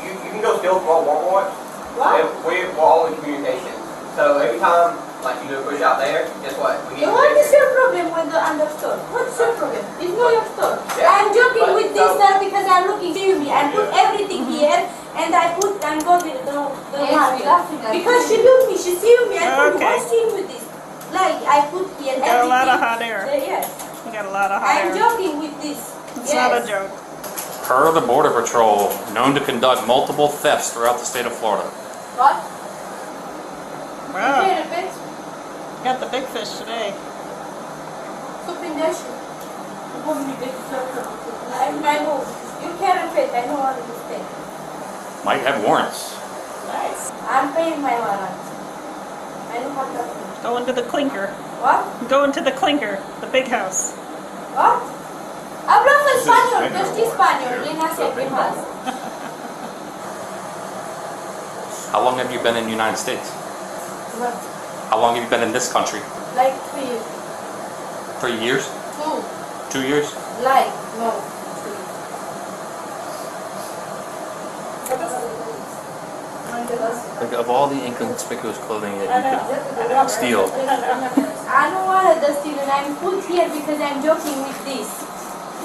you can go steal from Walmart. What? We're all in communication. So every time, like you do a push out there, guess what? We get What is your problem with the under store? What's your problem? It's not your store. I'm joking with this sir because I'm looking to me. I put everything here and I put and go with the market. Because she looked me, she see me, I put what's in with this? Like I put here You got a lot of everything. hot air. Yes. You got a lot of hot I'm air. joking with this. It's Yes. not a joke. Per the Border Patrol, known to conduct multiple thefts throughout the state of Florida. What? Wow. Okay, repeat. Got the big fish today. Supination. You want me big circle. I know. You can repeat. I know what to say. Might have warrants. Nice. I'm paying my warrant. I don't have that. Go into the clinker. What? Go into the clinker, the big house. What? Hablas español, yo estoy español, Lina siempre más. How long have you been in the United States? What? How long have you been in this country? Like 3 years. 3 years? 2. 2 years? Like, no. 3. Like of all the inconspicuous clothing that you could steal, I don't want to steal and I'm put here because I'm joking with this.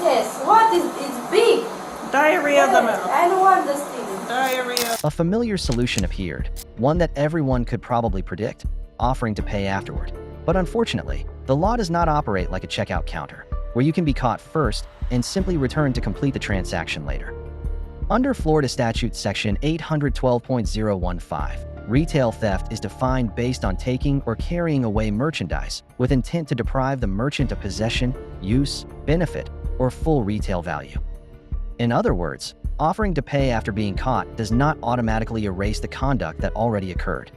Yes, what is it's big. Diarrhea of the mouth. I don't want the stealing. Diarrhea. A familiar solution appeared, one that everyone could probably predict, offering to pay afterward. But unfortunately, the law does not operate like a checkout counter, where you can be caught first and simply return to complete the transaction later. Under Florida Statute Section 812.015, Retail theft is defined based on taking or carrying away merchandise with intent to deprive the merchant of possession, use, benefit, or full retail value. In other words, offering to pay after being caught does not automatically erase the conduct that already occurred.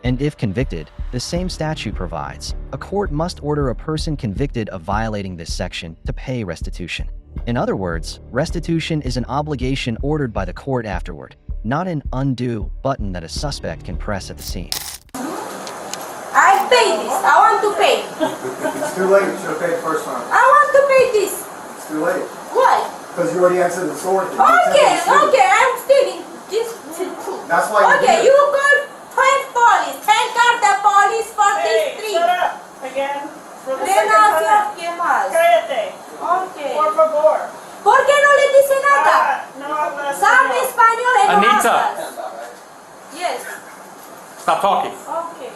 And if convicted, the same statute provides, a court must order a person convicted of violating this section to pay restitution. In other words, restitution is an obligation ordered by the court afterward, not an undo button that a suspect can press at the scene. I pay this. I want to pay. It's too late. You should have paid the first time. I want to pay this. It's too late. Why? Because you already answered the store. Okay, I'm stealing this. That's why. Okay, you call 10 police. 10 call the police for this street. Shut up again. For the De second time. ¿Qué más? Cállate. Okay. Por favor. ¿Por qué no le dice nada? No hablas ¿Sabe español? ¿Y no Anita. hablas? Yes. Stop talking. Okay.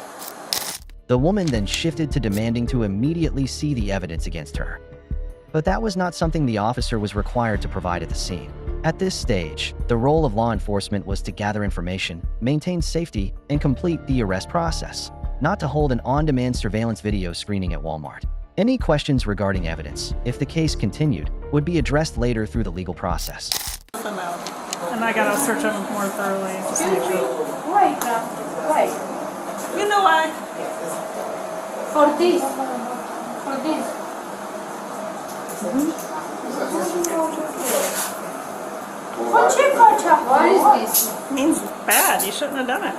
The woman then shifted to demanding to immediately see the evidence against her. But that was not something the officer was required to provide at the scene. At this stage, the role of law enforcement was to gather information, maintain safety, and complete the arrest process, not to hold an on-demand surveillance video screening at Walmart. Any questions regarding evidence, if the case continued, would be addressed later through the legal process. them out. And I gotta search them more thoroughly to see if Why? Why? you know why. For this. For this. What is this? Means bad. You shouldn't have done it.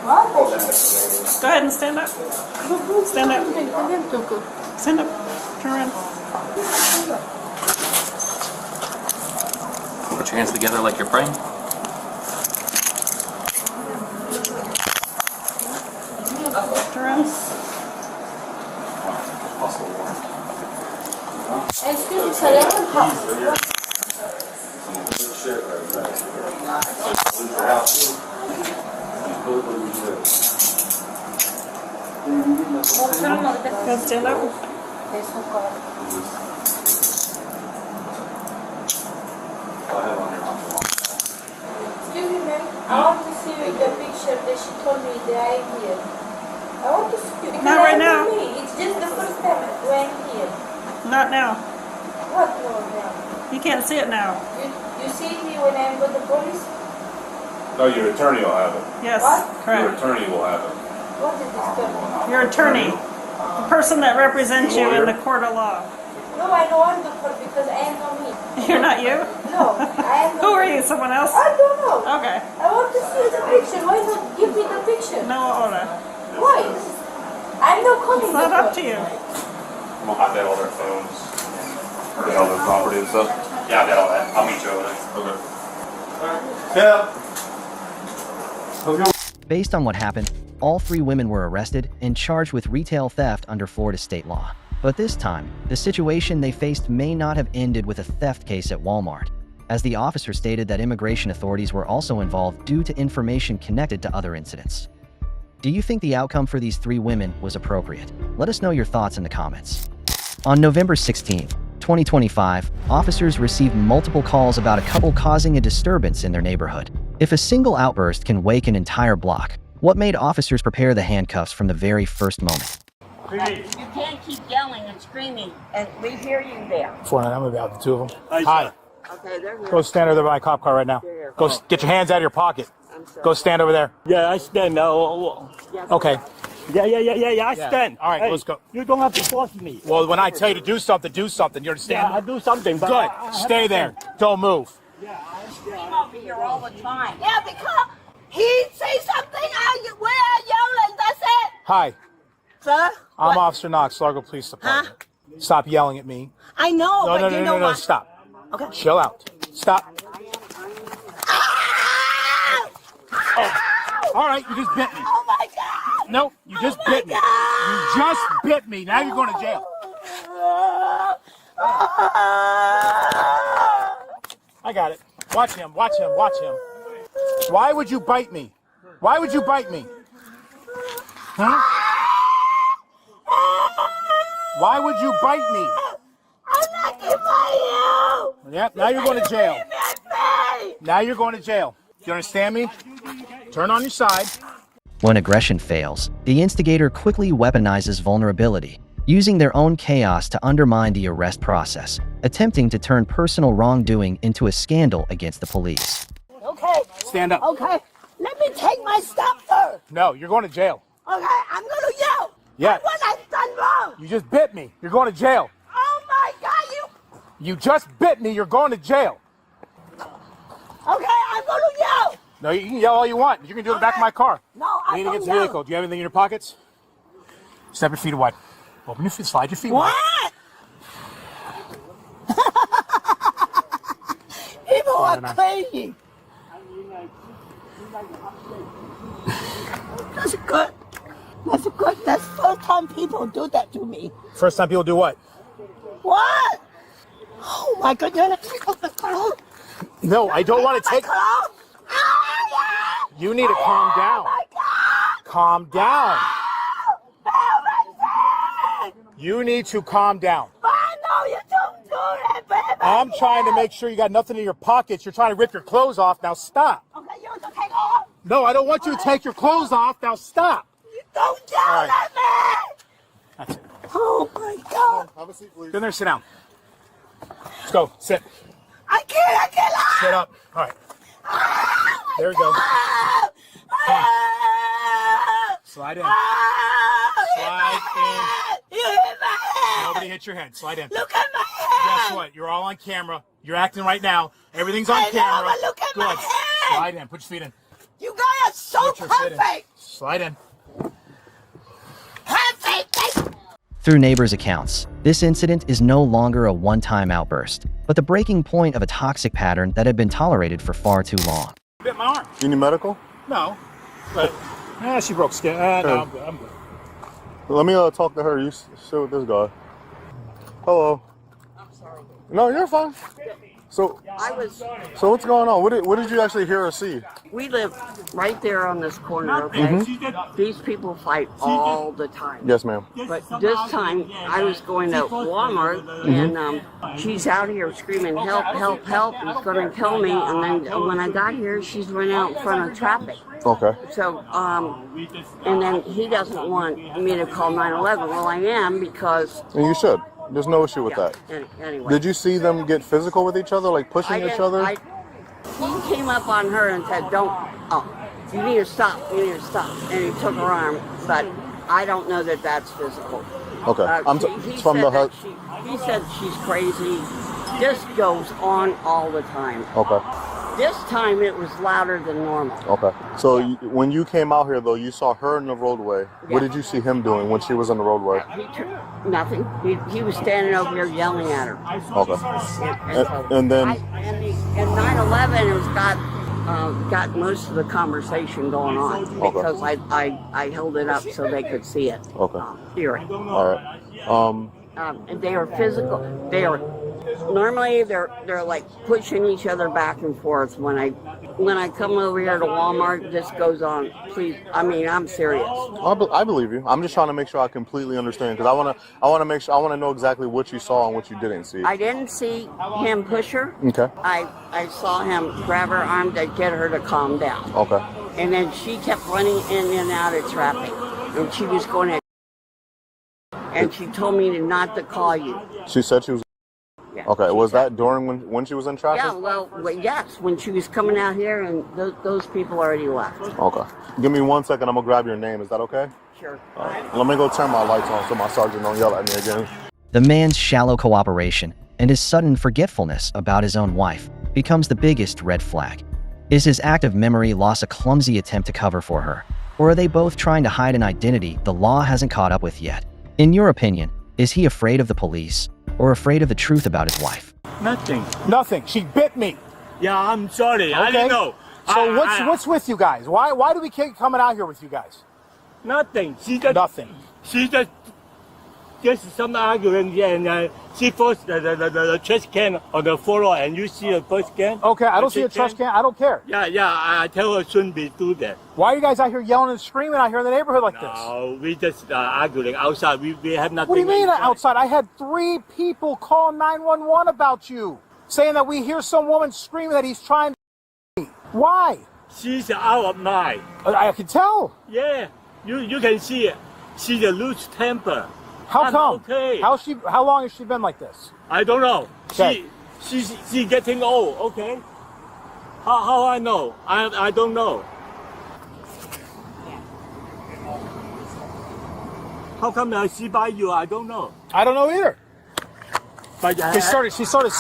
What? Go ahead and stand up. Stand up. Stand up. Turn around. Put your hands together like you're praying. Turn around. Excuse me, sir. Go stand up. Excuse me, ma'am. I want to see the picture that she told me the idea. I want to see because Not right I now. know me. It's just the first time when here. Not now. What no now? You can't see it now. You see me when I'm with the police? No, your attorney will have it. Yes, What? correct. Your attorney will have it. What is this term? Your attorney, the person that represents you in the court of law. No, I don't want the court because I am not me. You're not you? No, I am not. Who are you? Someone else? I don't know. Okay. I want to see the picture. Why not give me the picture? No order. Why? I'm not calling It's not the up court. to you. I'm gonna hide that all their phones. Get all their property and stuff. Yeah, I got all that. I'll meet you over there. Okay. Yeah. Based on what happened, all three women were arrested and charged with retail theft under Florida state law. But this time, the situation they faced may not have ended with a theft case at Walmart, as the officer stated that immigration authorities were also involved due to information connected to other incidents. Do you think the outcome for these three women was appropriate? Let us know your thoughts in the comments. On November 16, 2025, officers received multiple calls about a couple causing a disturbance in their neighborhood. If a single outburst can wake an entire block, what made officers prepare the handcuffs from the very first moment? You can't keep yelling and screaming, and we hear you there. I'm about the two of them. Hi. Okay, they're here. Go stand over there by my cop car right now. Go get your hands out of your pocket. Go stand over there. Yeah, I stand. Okay. I stand. All right, Hey, let's go. You don't have to force me. Well, when I tell you to do something, do something. You understand? Yeah, I do something, but Good. Stay there. Don't move. Scream over here all the time. Yeah, because he says something, we are yelling, that's it. Hi. Sir? I'm Officer Knox, Largo Police Department. Stop yelling at me. I know, No, but you know no. what? Stop. Okay. Chill out. Stop. Oh. All right, you just bit me. Oh my God. No, you just bit me. You just bit me. Now you're going to jail. I got it. Watch him. Watch him. Watch him. Why would you bite me? Why would you bite me? Huh? Why would you bite me? I'm not gonna bite you. Yep, now you're going to jail. Now you're going to jail. You understand me? Turn on your side. When aggression fails, the instigator quickly weaponizes vulnerability, using their own chaos to undermine the arrest process, attempting to turn personal wrongdoing into a scandal against the police. Okay. Stand up. Okay. Let me take my stuff first. No, you're going to jail. Okay, I'm gonna yell. Yes. What I've done wrong. You just bit me. You're going to jail. Oh my God, you. You just bit me. You're going to jail. Okay, I'm gonna yell. No, you can yell all you want. You can do it in the back of my car. No, I Lean don't against the yell. vehicle. Do you have anything in your pockets? Step your feet wide. Open your feet. Slide your feet What? wide. People are crazy. That's good. That's good. That's the first time people do that to me. First time people do what? What? Oh my God, you're gonna take off the clothes? No, I don't want to take. Clothes? You need to calm down. Calm down. You need to calm down. No, you don't do that, baby. I'm trying to make sure you got nothing in your pockets. You're trying to rip your clothes off. Now stop. Okay, you want to take off? No, I don't want you to take your clothes off. Now stop. You don't yell at me. That's it. Oh my God. Have a seat, please. Go in there, sit down. Let's go. Sit. I can't. Sit up. All right. There we go. Slide in. Slide in. You hit my head. Nobody hit your head. Slide in. Look at my head. Guess what? You're all on camera. You're acting right now. Everything's on I know, camera. but look at my head. Slide in. Put your feet in. You guys are so Put your feet in. perfect. Slide in. Perfect. Through neighbors' accounts, this incident is no longer a one-time outburst, but the breaking point of a toxic pattern that had been tolerated for far too long. Bit my arm. You need medical? No. But, she broke skin. No, I'm good. I'm good. Let me talk to her. You sit with this guy. Hello. I'm sorry. No, you're fine. So what's going on? What did you actually hear or see? We live right there on this corner, okay? These people fight all the time. Yes, ma'am. But this time, I was going to Walmart, and she's out here screaming, help, help, help, he's going to kill me. And then when I got here, she's run out in front of traffic. Okay. So, and then he doesn't want me to call 911. Well, I am because... And you should. There's no issue with that. Anyway. Did you see them get physical with each other, like pushing each other? He came up on her and said, you need to stop, you need to stop. And he took her arm, but I don't know that that's physical. Okay. He said she's crazy. This goes on all the time. Okay. This time it was louder than normal. Okay. So when you came out here, though, you saw her in the roadway. Yeah. What did you see him doing when she was in the roadway? Nothing. He was standing over here yelling at her. Okay. And then... And 9/11 has got most of the conversation going on because I held it up so they could see it. Okay. Hear it. All right. And they are physical. Normally they're like pushing each other back and forth. When I come over here to Walmart, this goes on. Please, I mean, I'm serious. I believe you. I'm just trying to make sure I completely understand because I want to make sure I want to know exactly what you saw and what you didn't see. I didn't see him push her. Okay. I saw him grab her arm to get her to calm down. Okay. And then she kept running in and out of traffic, and she was going to. And she told me not to call you. She said she was. Yeah, okay. Was that during when she was in traffic? Yeah. Well, yes. When she was coming out here, and those people already left. Okay. Give me 1 second. I'm gonna grab your name. Is that okay? Sure. All right. Let me go turn my lights on so my sergeant don't yell at me again. The man's shallow cooperation and his sudden forgetfulness about his own wife becomes the biggest red flag. Is his act of memory loss a clumsy attempt to cover for her? Or are they both trying to hide an identity the law hasn't caught up with yet? In your opinion, is he afraid of the police or afraid of the truth about his wife? Nothing. Nothing. She bit me. Yeah, I'm sorry. I didn't know. So what's with you guys? Why do we keep coming out here with you guys? Nothing. She just nothing. She just some argument and she forced the trash can on the floor and you see the trash can. Okay, I don't see a trash can. I don't care. Yeah. I tell her shouldn't be do that. Why are you guys out here yelling and screaming out here in the neighborhood like this? No, we just arguing outside. We have nothing. What do you mean inside. outside? I had 3 people call 911 about you, saying that we hear some woman screaming that he's trying to. Why? She's out of mind. I can tell. Yeah, you can see it. She's a loose temper. How come? Okay. How long has she been like this? I don't know. Okay. She's getting old. Okay. How I know? I don't know. How come she by you? I don't know. I don't know either. But She started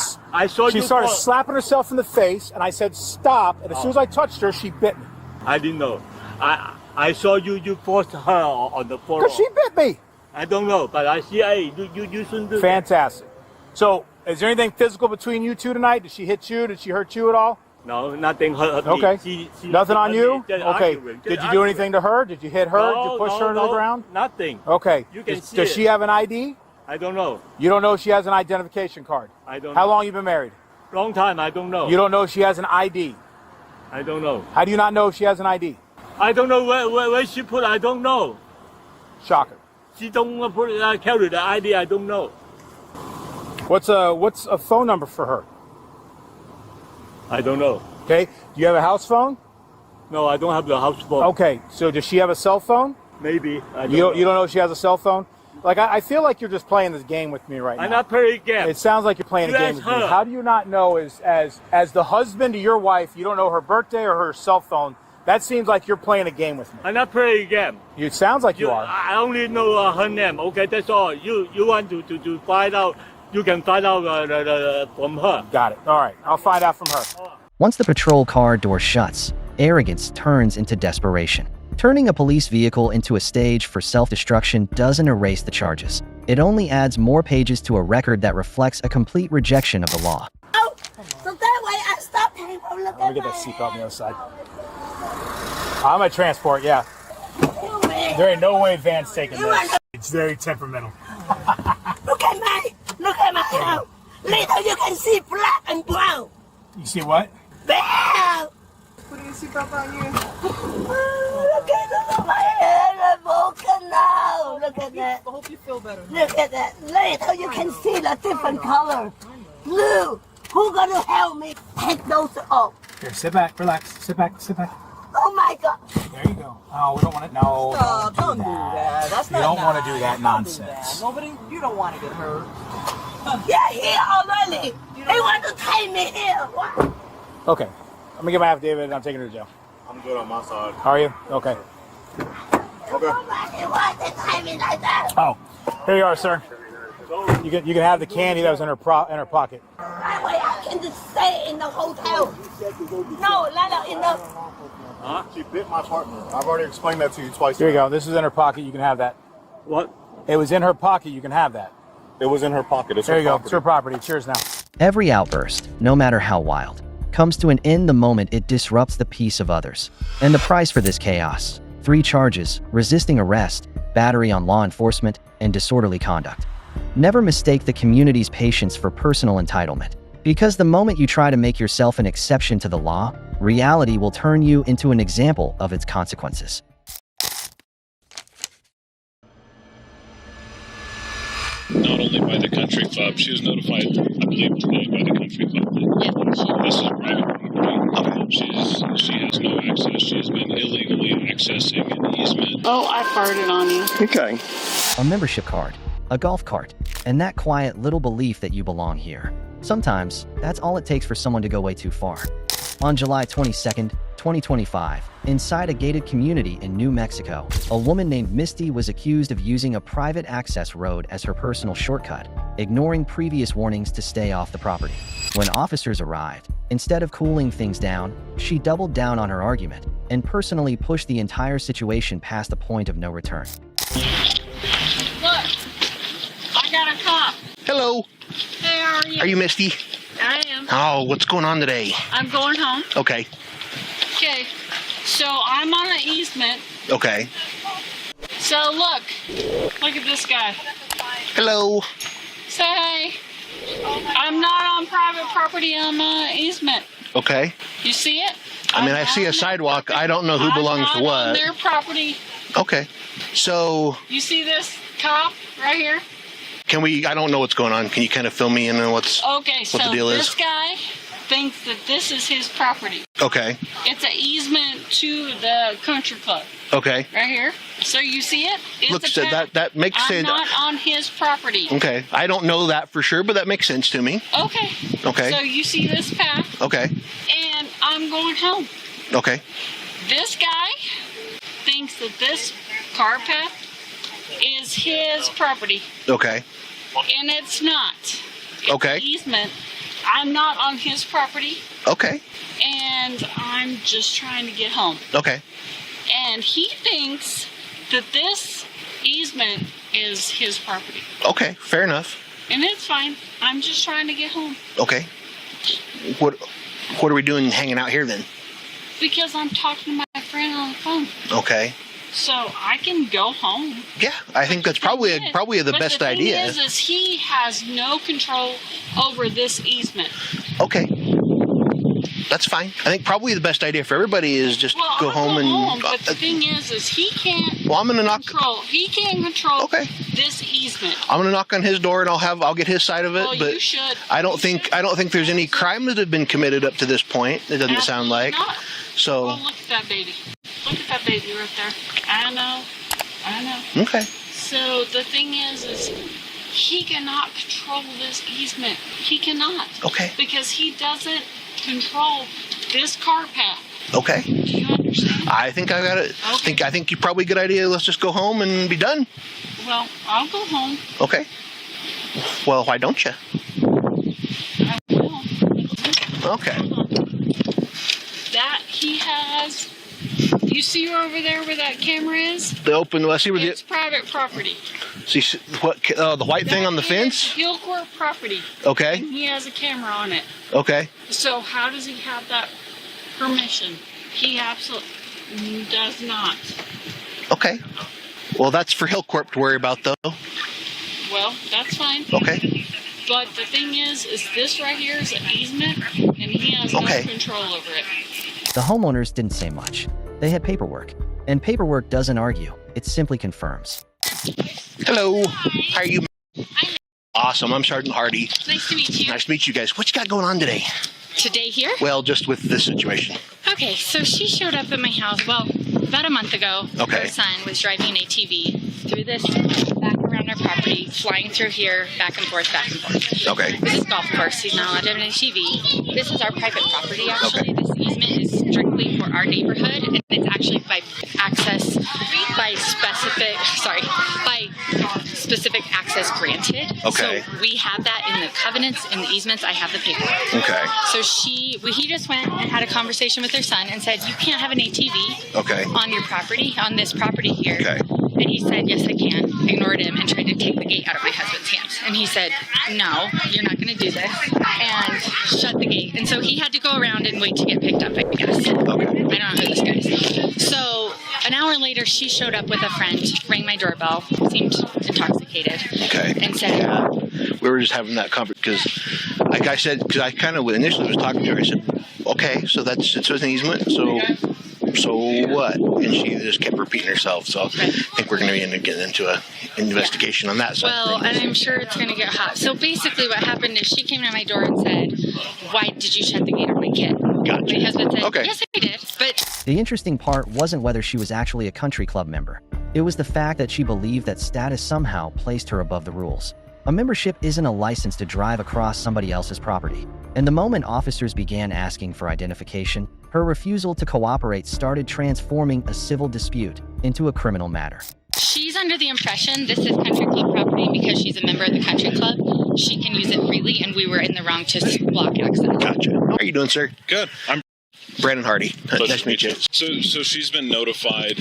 slapping herself in the face, and I said stop. And as soon as I touched her, she bit me. I didn't know. I saw you forced her on the floor. Because she bit me. I don't know, but I see. Hey, you shouldn't do Fantastic. So, is there anything physical between you two tonight? Did she hit you? Did she hurt you at all? No, nothing hurt me. Okay. She Nothing on you? Just Okay. arguing, Did just you do anything to her? Did you hit her? No, Did you push no, her to the no, ground? Nothing. Okay. You can see Does it. she have an ID? I don't know. You don't know if she has an identification card? I don't How know. long you been married? Long time, I don't know. You don't know if she has an ID? I don't know. How do you not know if she has an ID? I don't know where she put. I don't know. Shocker. She don't put carry the ID. I don't know. What's a phone number for her? I don't know. Okay. Do you have a house phone? No, I don't have the house phone. Okay. So does she have a cell phone? Maybe. I You don't know if she has a cell phone? Like, I feel like you're just playing this game with me right now. I'm not playing a game. It sounds like you're playing You a game ask with me. her. How do you not know, as the husband to your wife, you don't know her birthday or her cell phone? That seems like you're playing a game with me. I'm not playing a game. It sounds like you are. I only know her name. Okay, that's all. You want to find out? You can find out from her. Got it. All right. I'll find out from her. Once the patrol car door shuts, arrogance turns into desperation. Turning a police vehicle into a stage for self-destruction doesn't erase the charges. It only adds more pages to a record that reflects a complete rejection of the law. Oh, so that way I stop paying for look Let me get that seatbelt on the other side. I'm at transport, yeah. There ain't no way Van's taking this. It's very temperamental. Look at my hair. Later you can see black and brown. You see what? Bam! Put your seatbelt on you. Look at my hair, I'm broken now. Look at that. I hope you feel better. Look at that. Later you can see the different color. Blue. Who gonna help me take those off? Here, sit back, relax. Sit back, sit back. Oh my God. There you go. Oh, we don't want to. No, Stop, don't do that. That's You not don't want to nice. do that Don't do nonsense. that. Nobody, you don't want to get hurt. Yeah, here already. They want to take me here. What? Okay. I'm going to get my affidavit and I'm taking her to jail. I'm good on my side. Are you? Okay. Nobody wants to take me like that. Oh, here you are, sir. You can have the candy that was in her pocket. That way I can just stay in the hotel. No, Lala, in the... Huh? She bit my partner. I've already explained that to you twice. Here you go. This is in her pocket. You can have that. What? It was in her pocket. You can have that. It was in her pocket. It's there her you go. property. It's her property. Cheers now. Every outburst, no matter how wild, comes to an end the moment it disrupts the peace of others. And the price for this chaos: 3 charges, resisting arrest, battery on law enforcement, and disorderly conduct. Never mistake the community's patience for personal entitlement, because the moment you try to make yourself an exception to the law, reality will turn you into an example of its consequences. Not only by the country club, she was notified, I believe, today by the country club. So this is private property. She has no access. She's been illegally accessing an easement. Oh, I farted on you. Okay. A membership card, a golf cart, and that quiet little belief that you belong here. Sometimes, that's all it takes for someone to go way too far. On July 22nd, 2025, inside a gated community in New Mexico, a woman named Misty was accused of using a private access road as her personal shortcut, ignoring previous warnings to stay off the property. When officers arrived, instead of cooling things down, she doubled down on her argument and personally pushed the entire situation past the point of no return. Look, I got a cop. Hello. Hey, how are you? Are you Misty? I am. Oh, what's going on today? I'm going home. Okay. Okay, so I'm on an easement. Okay. So look at this guy. Hello. Say hey. I'm not on private property. I'm on an easement. Okay. You see it? I mean, I see a sidewalk. I don't know who belongs to I'm what. on their property. Okay. So, You see this cop right here? I don't know what's going on. Can you kind of fill me in on what Okay, the so deal this is? guy thinks that this is his property. Okay. It's an easement to the country club. Okay. Right here. So you see it? It's Looks a path. that makes I'm sense. not on his property. Okay. I don't know that for sure, but that makes sense to me. Okay. Okay. So you see this path? Okay. And I'm going home. Okay. This guy thinks that this car path is his property. Okay. And it's not. It's Okay. an easement. I'm not on his property. Okay. And I'm just trying to get home. Okay. And he thinks that this easement is his property. Okay. Fair enough. And it's fine. I'm just trying to get home. Okay. What are we doing hanging out here then? Because I'm talking to my friend on the phone. Okay. So I can go home. Yeah, I think that's probably the But best the thing idea. is he has no control over this easement. Okay. That's fine. I think probably the best idea for everybody is just go home and. But the thing is he can't. Well, I'm gonna knock. He can't control this easement. I'm gonna knock on his door and I'll get his side of it. Well, but you should. I don't think there's any crimes that have been committed up to this point. It doesn't sound like. Not. So. Well, look at that baby. Look at that baby right there. I know. Okay. So the thing is he cannot control this easement. He cannot. Okay. Because he doesn't control this car path. Okay. Do you understand? I think I got it. Okay. I think you probably a good idea. Let's just go home and be done. Well, I'll go home. Okay. Well, why don't you? I will. Okay. That he has. You see over there where that camera is? The open. Let's see where It's private property. See what? The white thing on the fence. Hillcourt property. Okay. And he has a camera on it. Okay. So how does he have that permission? He absolutely does not. Okay. Well, that's for Hillcorp to worry about, though. Well, that's fine. Okay. But the thing is this right here is an easement, and he has no control over it. The homeowners didn't say much. They had paperwork. And paperwork doesn't argue. It simply confirms. Hello. How are you? Awesome. I'm Sergeant Hardy. Nice to meet you. Nice to meet you guys. What you got going on today? Today here? Well, just with this situation. Okay, so she showed up at my house, well, about a month ago. Okay. Her son was driving an ATV through this, back around our property, flying through here, back and forth, back and forth. Okay. This is golf course. He's not allowed to have an ATV. This is our private property, actually. This easement is strictly for our neighborhood, and it's actually by specific access granted. Okay. So we have that in the covenants and the easements. I have the paperwork. Okay. So he just went and had a conversation with her son and said, you can't have an ATV on your property, on this property here. Okay. And he said, yes, I can. Ignored him and tried to take the gate out of my husband's hands. And he said, no, you're not going to do this. And shut the gate. And so he had to go around and wait to get picked up, I guess. Okay. I don't know who this guy is. So an hour later, she showed up with a friend, rang my doorbell, seemed intoxicated. Okay. And said, we were just having that conversation because, like I said, because I kind of initially was talking to her. I said, okay, so it's an easement, so what? And she just kept repeating herself. So I think we're going to be getting into an investigation on that side. Well, and I'm sure it's going to get hot. So basically what happened is she came to my door and said, why did you shut the gate on my kid? Gotcha. My husband said, yes, I did. But The interesting part wasn't whether she was actually a country club member. It was the fact that she believed that status somehow placed her above the rules. A membership isn't a license to drive across somebody else's property. And the moment officers began asking for identification, her refusal to cooperate started transforming a civil dispute into a criminal matter. she's under the impression this is country club property because she's a member of the country club. She can use it freely, and we were in the wrong to block access. Gotcha. How are you doing, sir? Good. I'm Brandon Hardy. Nice to meet you. So she's been notified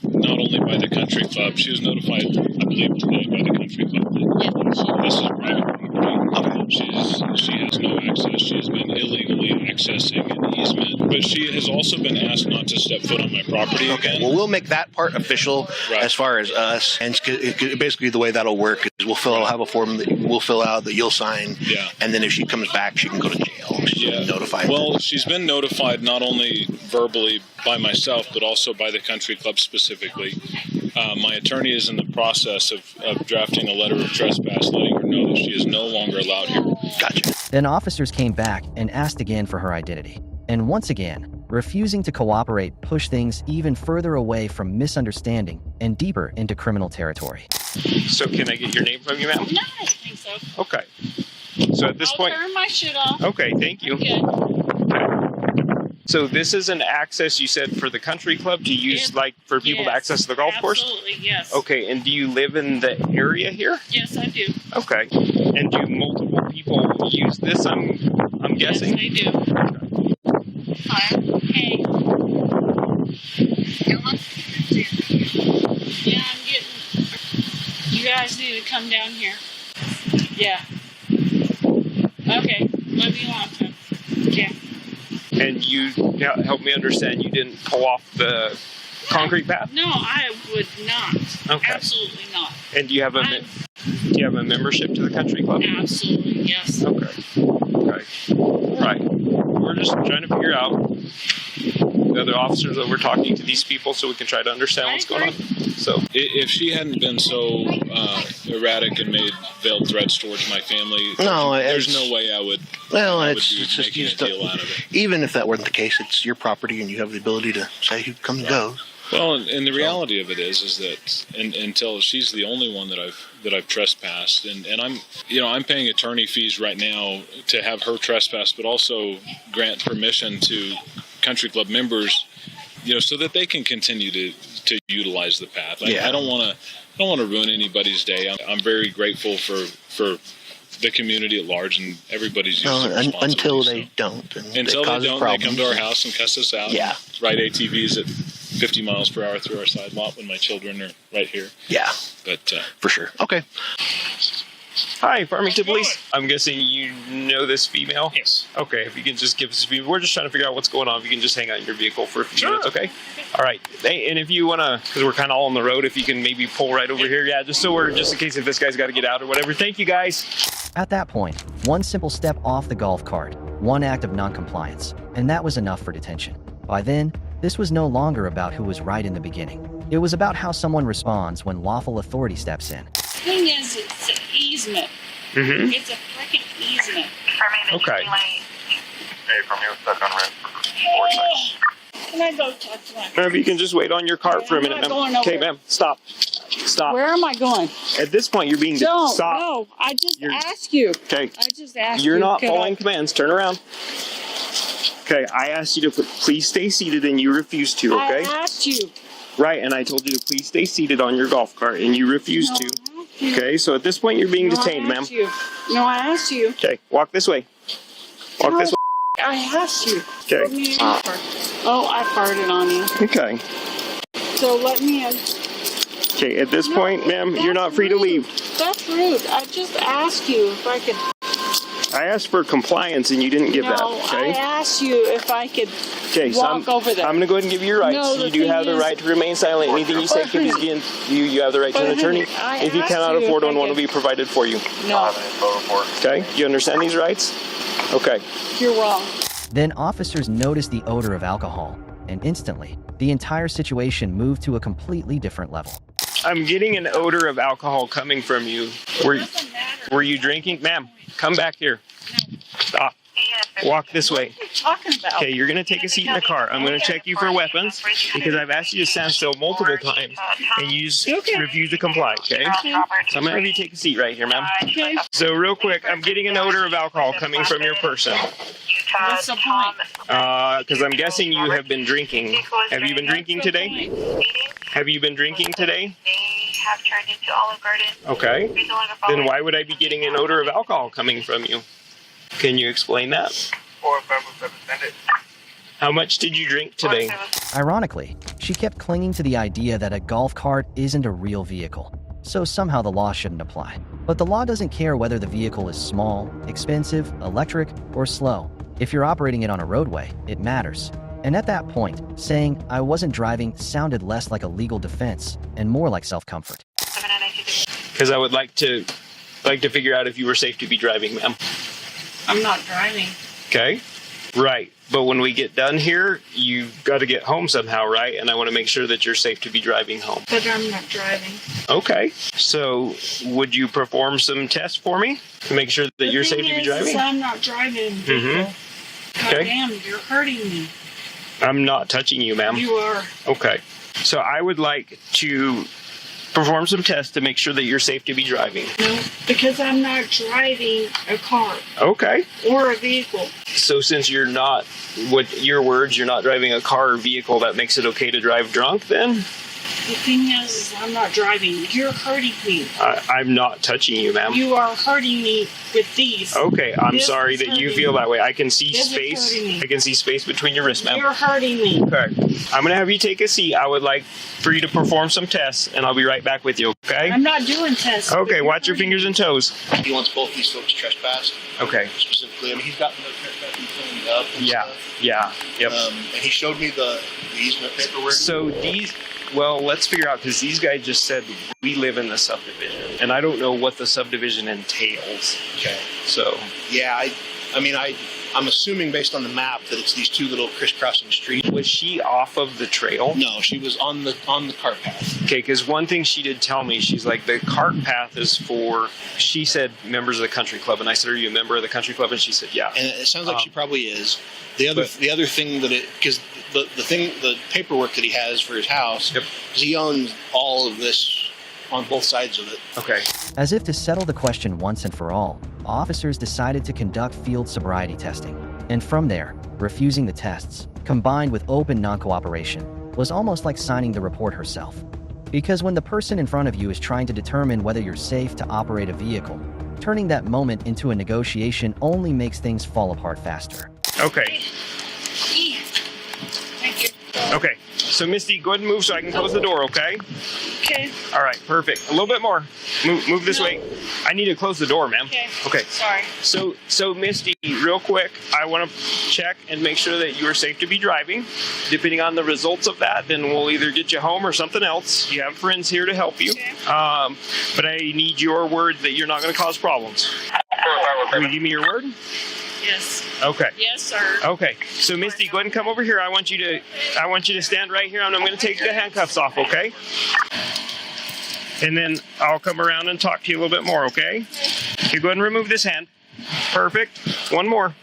not only by the country club, she was notified, I believe, today by the country club. This is private property. She has no access. She has been illegally accessing an easement, but she has also been asked not to step foot on my property again. Well, we'll make that part official as far as us, and basically the way that'll work is we'll have a form that we'll fill out that you'll sign, and then if she comes back, she can go to jail. She's notified. Well, she's been notified not only verbally by myself, but also by the country club specifically. My attorney is in the process of drafting a letter of trespass letting her know that she is no longer allowed here. Gotcha. Then officers came back and asked again for her identity. And once again, refusing to cooperate pushed things even further away from misunderstanding and deeper into criminal territory. So can I get your name from you, ma'am? No, I don't think so. Okay. So at this point... I'll turn my shit off. Okay, thank you. Okay. So this is an access, you said, for the country club to use, like, for people to access the golf course? Absolutely, yes. Okay, and do you live in the area here? Yes, I do. Okay. And do multiple people use this, I'm guessing? Yes, they do. Hi. Hey. Yeah, I'm getting... You guys need to come down here. Yeah. Okay. Love you long time. Yeah. And you help me understand you didn't pull off the concrete path? No, I would not. Okay. Absolutely not. And do you have a membership to the country club? Absolutely, yes. Okay. Okay. Right. We're just trying to figure out the other officers that we're talking to these people so we can try to understand what's going on. So if she hadn't been so erratic and made veiled threats towards my family, there's no way I would. Well, I it's would be just making a deal out of it. Even if that weren't the case, it's your property and you have the ability to say who comes and goes. Well, and the reality of it is that until she's the only one that I've trespassed, and I'm paying attorney fees right now to have her trespass, but also grant permission to country club members, so that they can continue to utilize the path. I don't want to ruin anybody's day. I'm very grateful for the community at large and everybody's until they don't. Until they don't, they come to our house and cuss us out. Yeah. Ride ATVs at 50 miles per hour through our side lot when my children are right here. Yeah. But for sure. Okay. Hi, Farmington Police. I'm guessing you know this female? Yes. Okay, if you can just give us a few. We're just trying to figure out what's going on. If you can just hang out in your vehicle for a few minutes, okay? All right. Hey, and if you want to, because we're kind of all on the road, if you can maybe pull right over here. Yeah, just in case if this guy's got to get out or whatever. Thank you, guys. At that point, one simple step off the golf cart, one act of noncompliance, and that was enough for detention. By then, this was no longer about who was right in the beginning. It was about how someone responds when lawful authority steps in. The thing is, it's an easement. Mm-hmm. It's a freaking easement. Okay. Hey, from you, stuck on red for 4 seconds. Can I go talk to my... If you can just wait on your cart for a minute, ma'am. Okay, ma'am, stop. Stop. Where am I going? At this point, you're being... Stop. No, I just asked you. Okay. I just asked you. You're not following commands. Turn around. Okay, I asked you to please stay seated and you refused to, okay? I asked you. Right, and I told you to please stay seated on your golf cart and you refused to. Okay, so at this point, you're being detained, ma'am. No, I asked you. Okay, walk this way. Walk this way. I asked you. Okay. Oh, I farted on you. Okay. So let me in. Okay, at this point, ma'am, you're not free to leave. That's rude. I just asked you if I could... I asked for compliance and you didn't give that, okay? I asked you if I could walk over there. I'm going to go ahead and give you your rights. No, you do have the right to remain silent. Anything you say could be against you. You have the right to an attorney. If you cannot afford one, one will be provided for you. No. Okay? You understand these rights? Okay. You're wrong. Then officers noticed the odor of alcohol, and instantly, the entire situation moved to a completely different level. I'm getting an odor of alcohol coming from you. Were you drinking? Ma'am, come back here. Stop. Walk this way. What are you talking about? Okay, you're going to take a seat in the car. I'm going to check you for weapons because I've asked you to stand still multiple times and you just refuse to comply, okay? So I'm going to have you take a seat right here, ma'am. Okay. So real quick, I'm getting an odor of alcohol coming from your person. What's the point? Because I'm guessing you have been drinking. Have you been drinking today? Have you been drinking today? Have turned into Olive Garden. Okay. Then why would I be getting an odor of alcohol coming from you? Can you explain that? How much did you drink today? Ironically, she kept clinging to the idea that a golf cart isn't a real vehicle, so somehow the law shouldn't apply. But the law doesn't care whether the vehicle is small, expensive, electric, or slow. If you're operating it on a roadway, it matters. And at that point, saying I wasn't driving sounded less like a legal defense and more like self-comfort. Because I would like to figure out if you were safe to be driving, ma'am. I'm not driving. Okay. Right. But when we get done here, you've got to get home somehow, right? And I want to make sure that you're safe to be driving home. But I'm not driving. Okay. So would you perform some tests for me to make sure that you're safe to be driving? I'm not driving. Mm-hmm. God Okay. damn, you're hurting me. I'm not touching you, ma'am. You are. Okay. So I would like to perform some tests to make sure that you're safe to be driving. No, because I'm not driving a car Okay. or a vehicle. So since you're not, what your words, you're not driving a car or vehicle, that makes it okay to drive drunk then? The thing is I'm not driving. You're hurting me. I'm not touching you, ma'am. You are hurting me with these. Okay, I'm This sorry is that you hurting feel me. that way. I can see This is space. hurting me. I can see space between your wrists, ma'am. You're hurting me. Okay. I'm going to have you take a seat. I would like for you to perform some tests, and I'll be right back with you, okay? I'm not doing tests. Okay, watch your fingers and toes. He wants both these folks trespassed. Okay. Specifically, I mean, he's got no trespassing filmed up and Yeah, stuff. yeah, yep. And he showed me the easement paperwork. So these, well, let's figure out, because these guys just said we live in the subdivision, and I don't know what the subdivision entails. Okay. So. Yeah, I'm assuming based on the map that it's these two little crisscrossing streets. Was she off of the trail? No, she was on the cart path. Okay, because one thing she did tell me, she's like, the cart path is for, she said, members of the country club. And I said, are you a member of the country club? And she said, yeah. And it sounds like she probably is. The other thing that because the paperwork that he has for his house, because he owns all of this on both sides of it. Okay. As if to settle the question once and for all, officers decided to conduct field sobriety testing. And from there, refusing the tests, combined with open non-cooperation, was almost like signing the report herself. Because when the person in front of you is trying to determine whether you're safe to operate a vehicle, turning that moment into a negotiation only makes things fall apart faster. Okay. Thank you. Okay. So, Misty, go ahead and move so I can close the door, okay? Okay. All right, perfect. A little bit more. Move this way. I need to close the door, ma'am. Okay. Okay. Sorry. So Misty, real quick, I want to check and make sure that you are safe to be driving. Depending on the results of that, then we'll either get you home or something else. You have friends here to help you. Okay. But I need your word that you're not going to cause problems. Will you give me your word? Yes. Okay. Yes, sir. Okay. So Misty, go ahead and come over here. I want you to stand right here, and I'm going to take the handcuffs off, okay? And then I'll come around and talk to you a little bit more, okay? Okay, go ahead and remove this hand. Perfect. One more.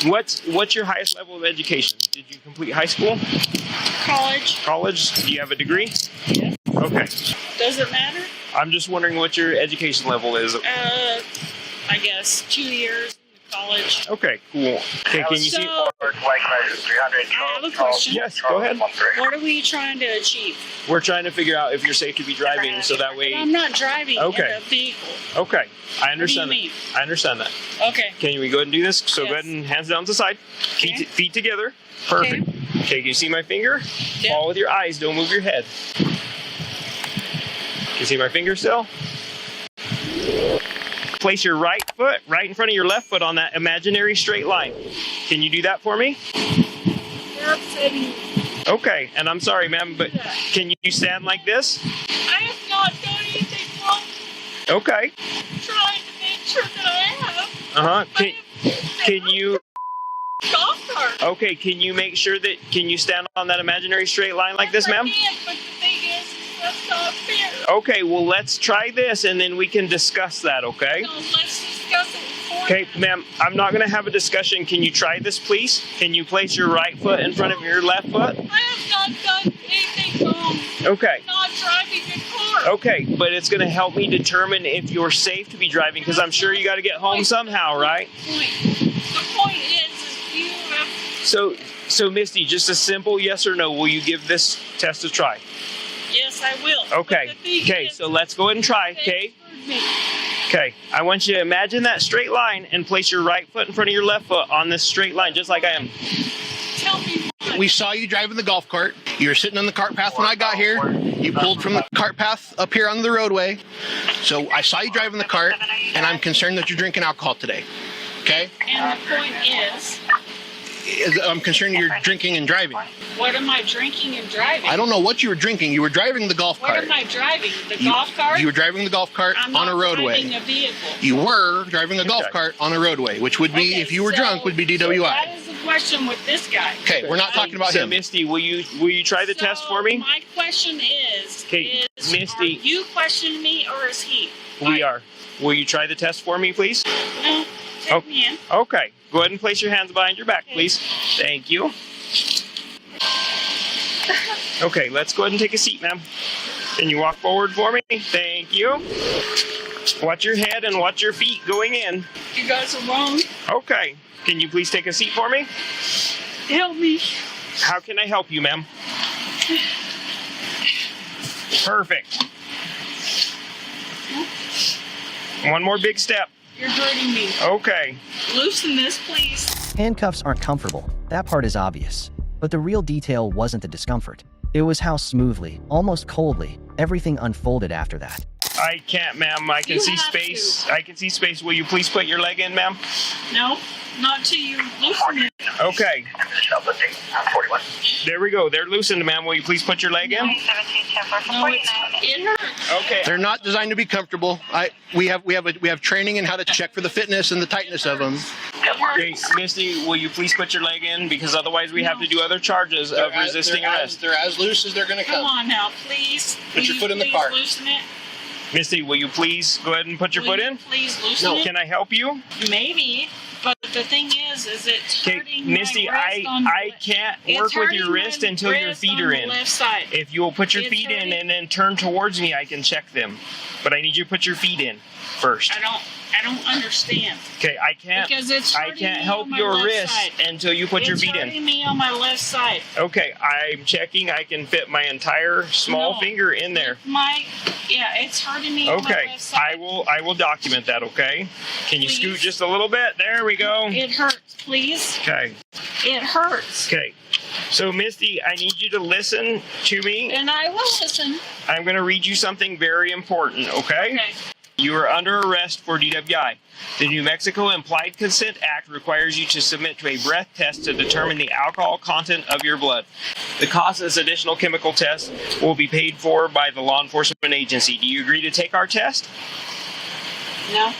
What's your highest level of education? Did you complete high school? College. College? Do you have a degree? Yes. Okay. Does it matter? I'm just wondering what your education level is. I guess 2 years in college. Okay, cool. Okay, can you see? I have a question. Yes, go ahead. What are we trying to achieve? We're trying to figure out if you're safe to be driving, so that way. But I'm not driving Okay. in a vehicle. Okay, I understand What do you that. I understand that. Okay. Can we go ahead and do this? So Yes. go ahead and hands down to the side. Feet together. Perfect. Okay, can you see my finger? Yep. Follow with your eyes. Don't move your head. Can you see my finger still? Place your right foot right in front of your left foot on that imaginary straight line. Can you do that for me? You're upsetting me. Okay, and I'm sorry, ma'am, but can you stand like this? I have not done anything wrong. Okay. I'm trying to make sure that I have Can you? golf cart. Okay, can you make sure that, can you stand on that imaginary straight line like this, ma'am? I can, but the thing is, that's not fair. Okay, well, let's try this and then we can discuss that, okay? No, let's discuss it before. Okay, ma'am, I'm not going to have a discussion. Can you try this, please? Can you place your right foot in front of your left foot? I have not done anything wrong. Okay. I'm not driving a car. Okay, but it's going to help me determine if you're safe to be driving because I'm sure you got to get home somehow, right? The point is you have... So Misty, just a simple yes or no. Will you give this test a try? Yes, I will. Okay. Okay, so let's go ahead and try, okay? Okay, I want you to imagine that straight line and place your right foot in front of your left foot on this straight line, just like I am. Tell me We saw you driving the golf cart. You were sitting on the cart path when I got here. You pulled from the cart path up here on the roadway. So I saw you driving the cart, and I'm concerned that you're drinking alcohol today. Okay? And the point is... I'm concerned you're drinking and driving. What am I drinking and driving? I don't know what you were drinking. You were driving the golf What cart. am I driving? The golf cart? You were driving the golf cart I'm on a not roadway. driving a vehicle. You were driving a golf cart on a roadway, which would be, if you were drunk, would be DWI. So that is a question with this guy. Okay, we're not talking about so him. Misty, will you try the test for me? My question is, Okay, Misty. are you questioning me or is he? We are. Will you try the test for me, please? No, take me in. Okay. Go ahead and place your hands behind your back, please. Thank you. Okay, let's go ahead and take a seat, ma'am. Can you walk forward for me? Thank you. Watch your head and watch your feet going in. You guys are wrong. Okay. Can you please take a seat for me? Help me. How can I help you, ma'am? Perfect. One more big step. You're hurting me. Okay. Loosen this, please. Handcuffs aren't comfortable. That part is obvious. But the real detail wasn't the discomfort. It was how smoothly, almost coldly, everything unfolded after that. I can't, ma'am. I can see space. I can see space. Will you please put your leg in, ma'am? No, not till you loosen it. Okay. There we go. They're loosened, ma'am. Will you please put your leg in? No, it hurts. Okay. They're not designed to be comfortable. We have training in how to check for the fitness and the tightness of them. Okay, Misty, will you please put your leg in? Because otherwise we have to do other charges of resisting arrest. They're as loose as they're going to Come come. on now, please. Put your foot in the car. Loosen it. Misty, will you please go ahead and put your foot in? Please loosen it. Can I help you? Maybe, but the thing is it's hurting Misty, my wrist on I can't work with your wrist until your feet are in. Left side. If you will put your feet in and then turn towards me, I can check them. But I need you to put your feet in first. I don't understand. Okay, I can't help your wrist until you put your feet It's in. hurting me on my left side. Okay, I'm checking. I can fit my entire small finger in there. It's hurting me on my Okay, left side. I will document that. Okay, can you scoot just a little bit? There we go. It hurts, please. Okay. It hurts. Okay. So Misty, I need you to listen to me. And I will listen. I'm going to read you something very important. Okay. You are under arrest for DWI. The New Mexico Implied Consent Act requires you to submit to a breath test to determine the alcohol content of your blood. The cost of this additional chemical test will be paid for by the law enforcement agency. Do you agree to take our test? No.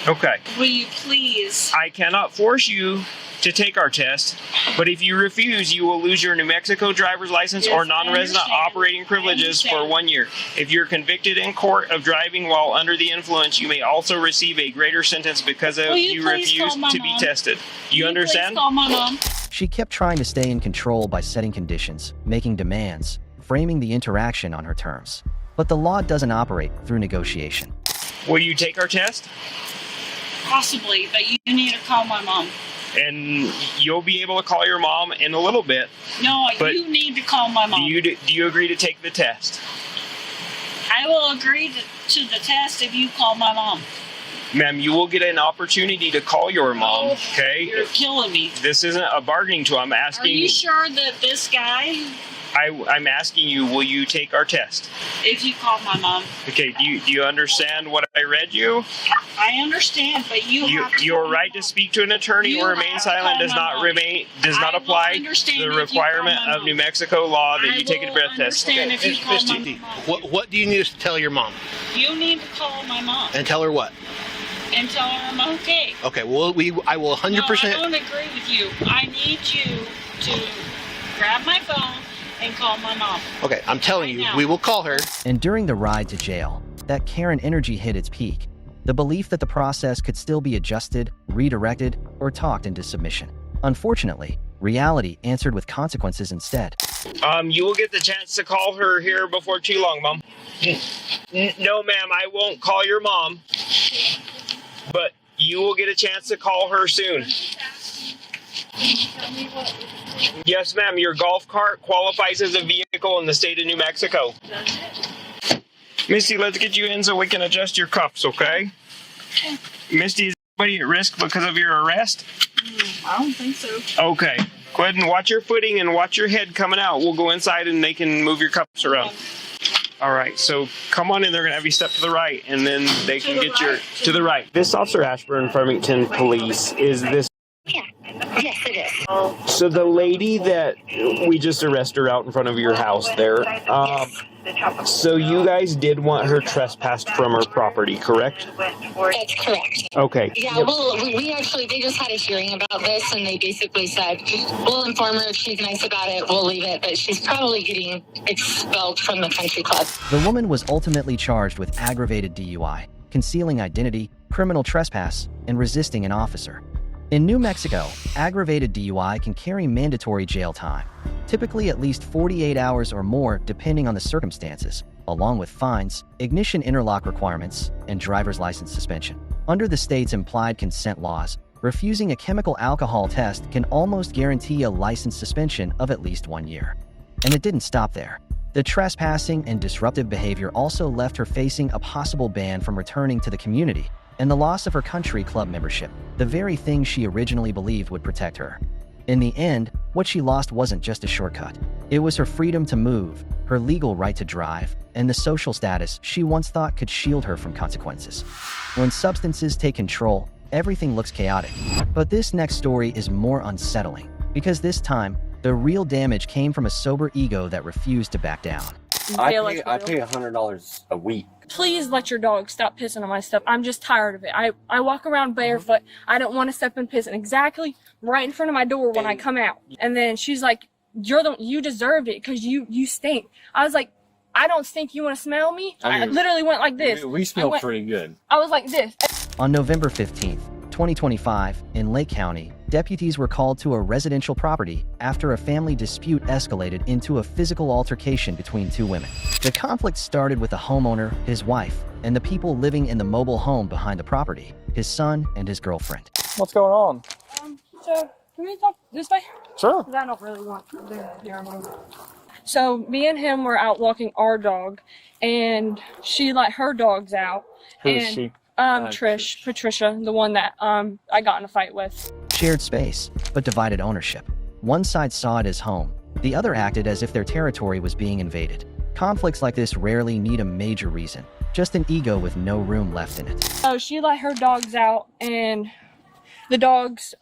Okay. Will you please? I cannot force you to take our test, but if you refuse, you will lose your New Mexico driver's license or non-resident operating privileges for 1 year. If you're convicted in court of driving while under the influence, you may also receive a greater sentence because of you refused to be tested. You understand? Please call my mom. She kept trying to stay in control by setting conditions, making demands, framing the interaction on her terms. But the law doesn't operate through negotiation. Will you take our test? Possibly, but you need to call my mom. And you'll be able to call your mom in a little bit. No, but you need to call my mom. Do you agree to take the test? I will agree to the test if you call my mom. Ma'am, you will get an opportunity to call your mom, okay? You're killing me. This isn't a bargaining tool. I'm asking Are you sure that this guy, I'm asking you, will you take our test? if you call my mom? Okay, do you understand what I read you? I understand, but Your right to speak to an attorney or remain silent does not apply to the requirement of New Mexico law that you take a breath test. If you call my mom. What do you need us to tell your mom? You need to call my mom And tell her what? and tell her I'm okay. Okay, well, I will 100%. No, I don't agree with you. I need you to grab my phone and call my mom. Okay, I'm telling you, we will call her. And during the ride to jail, that Karen energy hit its peak. The belief that the process could still be adjusted, redirected, or talked into submission. Unfortunately, reality answered with consequences instead. You will get the chance to call her here before too long, Mom. No, ma'am, I won't call your mom. But you will get a chance to call her soon. Yes, ma'am, your golf cart qualifies as a vehicle in the state of New Mexico. Misty, let's get you in so we can adjust your cuffs, okay? Misty, is anybody at risk because of your arrest? I don't think so. Okay. Go ahead and watch your footing and watch your head coming out. We'll go inside and they can move your cuffs around. All right, so come on in. They're going to have you step to the right, and then they can get to the right. This Officer Ashburn, Farmington Police, is this... Yeah. Yes, it is. So the lady that we just arrested her out in front of your house there, so you guys did want her trespassed from her property, correct? That's correct. Okay. Yeah, well, we actually, they just had a hearing about this, and they basically said, we'll inform her if she's nice about it, we'll leave it, but she's probably getting expelled from the country club. The woman was ultimately charged with aggravated DUI, concealing identity, criminal trespass, and resisting an officer. In New Mexico, aggravated DUI can carry mandatory jail time, typically at least 48 hours or more depending on the circumstances, along with fines, ignition interlock requirements, and driver's license suspension. Under the state's implied consent laws, refusing a chemical alcohol test can almost guarantee a license suspension of at least 1 year. And it didn't stop there. The trespassing and disruptive behavior also left her facing a possible ban from returning to the community and the loss of her country club membership, the very thing she originally believed would protect her. In the end, what she lost wasn't just a shortcut. It was her freedom to move, her legal right to drive, and the social status she once thought could shield her from consequences. When substances take control, everything looks chaotic. But this next story is more unsettling, because this time, the real damage came from a sober ego that refused to back down. I pay $100 a week. Please let your dog stop pissing on my stuff. I'm just tired of it. I walk around barefoot. I don't want to step in piss exactly right in front of my door when I come out. And then she's like, you deserved it because you stink. I was like, I don't stink. You want to smell me? I literally went like this. We smell pretty good. I was like this. On November 15th, 2025, in Lake County, deputies were called to a residential property after a family dispute escalated into a physical altercation between two women. The conflict started with the homeowner, his wife, and the people living in the mobile home behind the property, his son and his girlfriend. What's going on? So, can we talk this way? Sure. 'Cause I don't really want to do here. So, me and him were out walking our dog, and she let her dogs out. Who is she? Patricia, the one that I got in a fight with. Shared space, but divided ownership. One side saw it as home, the other acted as if their territory was being invaded. Conflicts like this rarely need a major reason, just an ego with no room left in it. So she let her dogs out, and the dogs,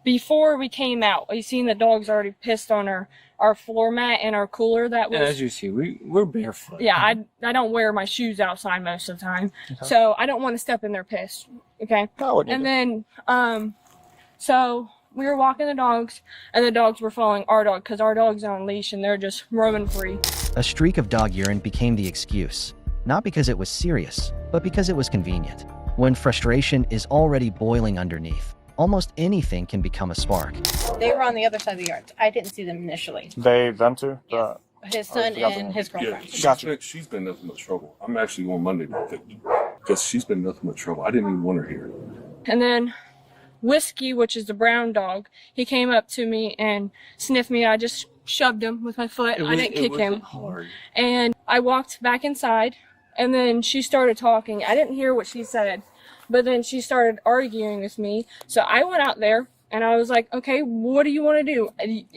before we came out, you seen the dogs already pissed on our floor mat and our cooler that was... Yeah, as you see, we're barefoot. Yeah, I don't wear my shoes outside most of the time, so I don't want to step in their piss, okay? And then, so we were walking the dogs, and the dogs were following our dog, because our dog's on a leash, and they're just roaming free. A streak of dog urine became the excuse, not because it was serious, but because it was convenient. When frustration is already boiling underneath, almost anything can become a spark. They were on the other side of the yard. I didn't see them initially. Them two? Yes. His son and his girlfriend. Gotcha. She's been nothing but trouble. I'm actually on Monday because she's been nothing but trouble. I didn't even want her here. And then Whiskey, which is the brown dog, he came up to me and sniffed me. I just shoved him with my foot. I didn't kick him. Hard. And I walked back inside, and then she started talking. I didn't hear what she said, but then she started arguing with me. So I went out there, and I was like, okay, what do you want to do?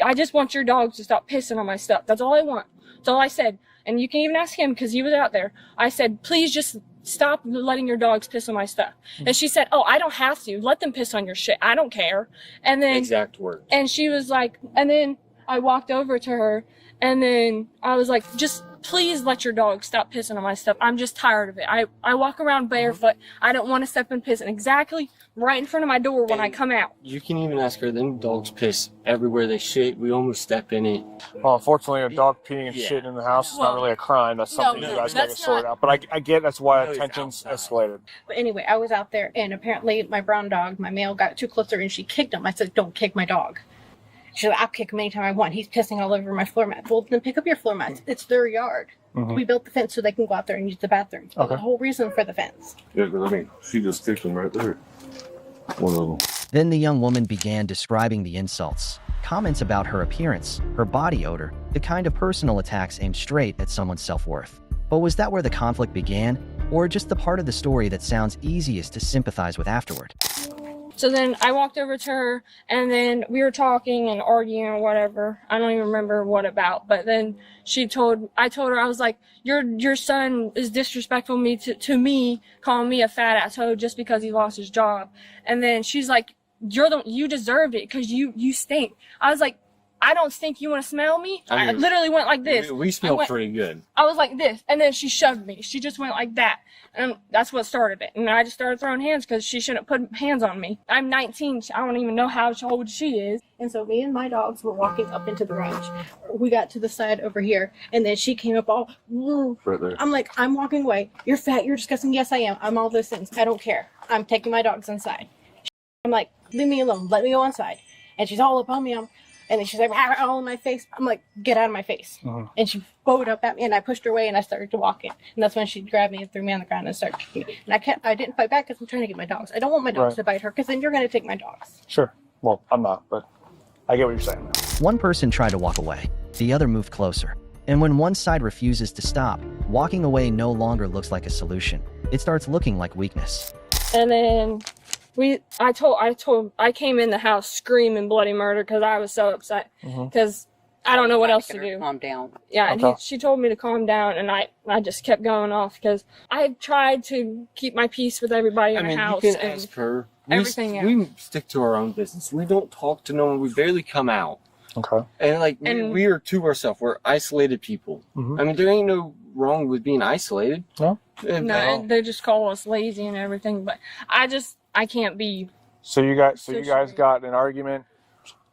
I just want your dogs to stop pissing on my stuff. That's all I want. That's all I said. And you can even ask him because he was out there. I said, please just stop letting your dogs piss on my stuff. And she said, oh, I don't have to. Let them piss on your shit. I don't care. And then... Exact words. And she was like... And then I walked over to her, and then I was like, just please let your dog stop pissing on my stuff. I'm just tired of it. I walk around barefoot. I don't want to step in piss exactly right in front of my door when I come out. You can even ask her, them dogs piss everywhere they shit. We almost step in it. Well, unfortunately, a dog peeing and shitting in the house is not really a crime. That's something you guys got to sort out. But I get that's why tensions escalated. But anyway, I was out there, and apparently my brown dog, my male, got too close to her, and she kicked him. I said, don't kick my dog. She's like, I'll kick him anytime I want. He's pissing all over my floor mat. Well, then pick up your floor mats. It's their yard. Mhm. We built the fence so they can go out there and use the bathroom. That's the whole reason for the fence. Yeah, because I mean, she just kicked him right there. One of them. Then the young woman began describing the insults, comments about her appearance, her body odor, the kind of personal attacks aimed straight at someone's self-worth. But was that where the conflict began, or just the part of the story that sounds easiest to sympathize with afterward? So then I walked over to her, and then we were talking and arguing or whatever. I don't even remember what about. But then I told her, I was like, your son is disrespectful to me, calling me a fat asshole just because he lost his job. And then she's like, you deserved it because you stink. I was like, I don't stink. You want to smell me? I literally went like this. We smell pretty good. I was like this, and then she shoved me. She just went like that, and that's what started it. And I just started throwing hands because she shouldn't put hands on me. I'm 19. I don't even know how old she is. And so me and my dogs were walking up into the range. We got to the side over here, and then she came up all. Right there. I'm like, I'm walking away. You're fat. You're disgusting. Yes, I am. I'm all those things. I don't care. I'm taking my dogs inside. I'm like, leave me alone. Let me go inside. And she's all up on me. And then she's like, all in my face. I'm like, get out of my face. And she bowed up at me, and I pushed her away, and I started to walk in. And that's when she grabbed me and threw me on the ground and started kicking me. And I didn't fight back because I'm trying to get my dogs. I don't want my dogs to bite her because then you're going to take my dogs. Sure. Well, I'm not, but I get what you're saying. One person tried to walk away. The other moved closer. And when one side refuses to stop, walking away no longer looks like a solution. It starts looking like weakness. And then I came in the house screaming bloody murder because I was so upset because I don't know what else to do. Calm down. Yeah, and she told me to calm down, and I just kept going off because I tried to keep my peace with everybody in the house. You can ask her. Everything else. We stick to our own business. We don't talk to no one. We barely come out. Okay. And we are to ourselves. We're isolated people. I mean, there ain't no wrong with being isolated. No. No, they just call us lazy and everything, but I can't be. So you guys got in an argument,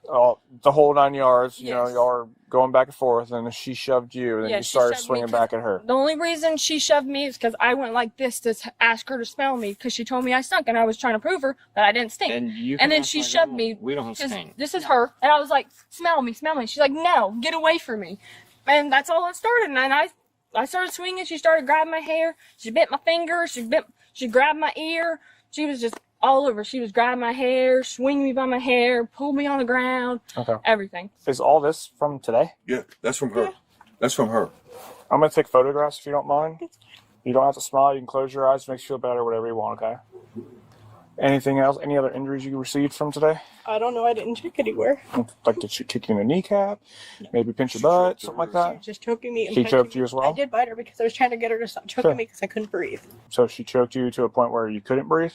the whole 9 yards. You know, y'all are going back and forth, and she shoved you, and then you started swinging back at her. The only reason she shoved me is because I went like this to ask her to smell me because she told me I stunk, and I was trying to prove her that I didn't stink. And then she shoved me. We don't stink. This is her, and I was like, smell me, smell me. She's like, no, get away from me, and that's all it started. And I started swinging. She started grabbing my hair. She bit my finger. She grabbed my ear. She was just all over. She was grabbing my hair, swinging me by my hair, pulled me on the ground. Okay. Everything. Is all this from today? Yeah, that's from her. That's from her. I'm gonna take photographs if you don't mind. You don't have to smile. You can close your eyes, make you feel better, whatever you want. Okay. Anything else? Any other injuries you received from today? I don't know. I didn't check anywhere. Like, did she kick you in the kneecap? Maybe pinch your butt? Something like that? She was just choking me. She choked you as well? I did bite her because I was trying to get her to stop choking me because I couldn't breathe. So she choked you to a point where you couldn't breathe?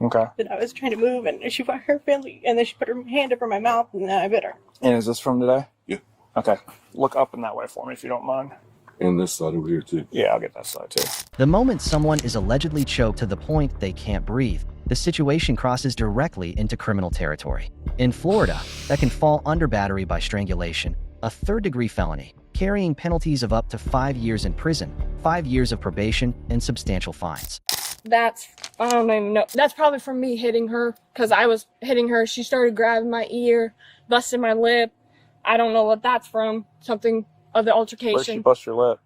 Okay. And I was trying to move, and she put her family, and then she put her hand over my mouth, and then I bit her. And is this from today? Yeah. Okay. Look up in that way for me if you don't mind. And this side over here too. Yeah, I'll get that side too. The moment someone is allegedly choked to the point they can't breathe, the situation crosses directly into criminal territory. In Florida, that can fall under battery by strangulation, a third-degree felony, carrying penalties of up to 5 years in prison, 5 years of probation, and substantial fines. I don't even know. That's probably from me hitting her because I was hitting her. She started grabbing my ear, busting my lip. I don't know what that's from. Something of the altercation. Where'd she bust your lip?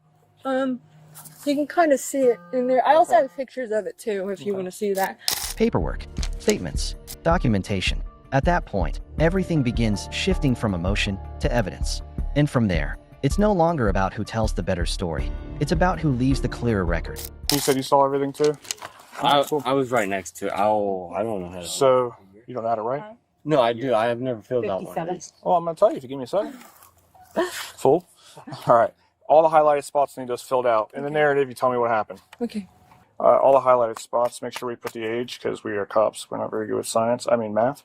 You can kind of see it in there. I also have pictures of it too if you want to see that. Paperwork, statements, documentation. At that point, everything begins shifting from emotion to evidence. And from there, it's no longer about who tells the better story. It's about who leaves the clearer record. You said you saw everything too? I was right next to it. I don't know how to. So, you don't know how to write? No, I do. I have never filled out one of these. Oh, I'm going to tell you if you give me a second. Full? All right. All the highlighted spots need those filled out. In the narrative, you tell me what happened. Okay. All the highlighted spots, make sure we put the age because we are cops. We're not very good with math.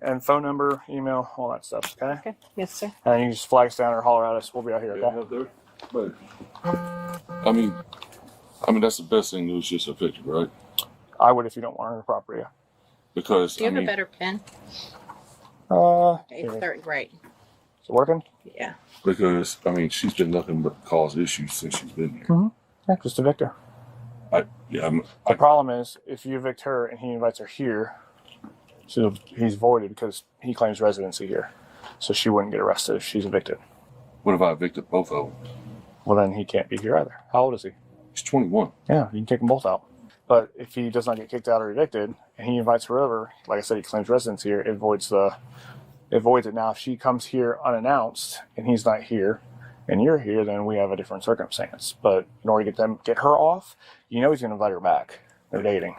And phone number, email, all that stuff, okay? Okay. Yes, sir. And you just flag us down or holler at us. We'll be out here, okay? But I mean, that's the best thing. It was just a picture, right? I would if you don't want her property. Yeah. Because Do you have a better pen? It's third grade. Is it working? Yeah. Because she's been nothing but cause issues since she's been here. Mm-hmm. Yeah, just evict her. The problem is, if you evict her and he invites her here, so he's voided because he claims residency here. So she wouldn't get arrested if she's evicted. What if I evicted both of them? Well, then he can't be here either. How old is he? He's 21. Yeah, you can kick them both out. But if he does not get kicked out or evicted, and he invites her over, like I said, he claims residency here, it voids it. Now, if she comes here unannounced and he's not here, and you're here, then we have a different circumstance. But in order to get her off, he's going to invite her back. They're dating.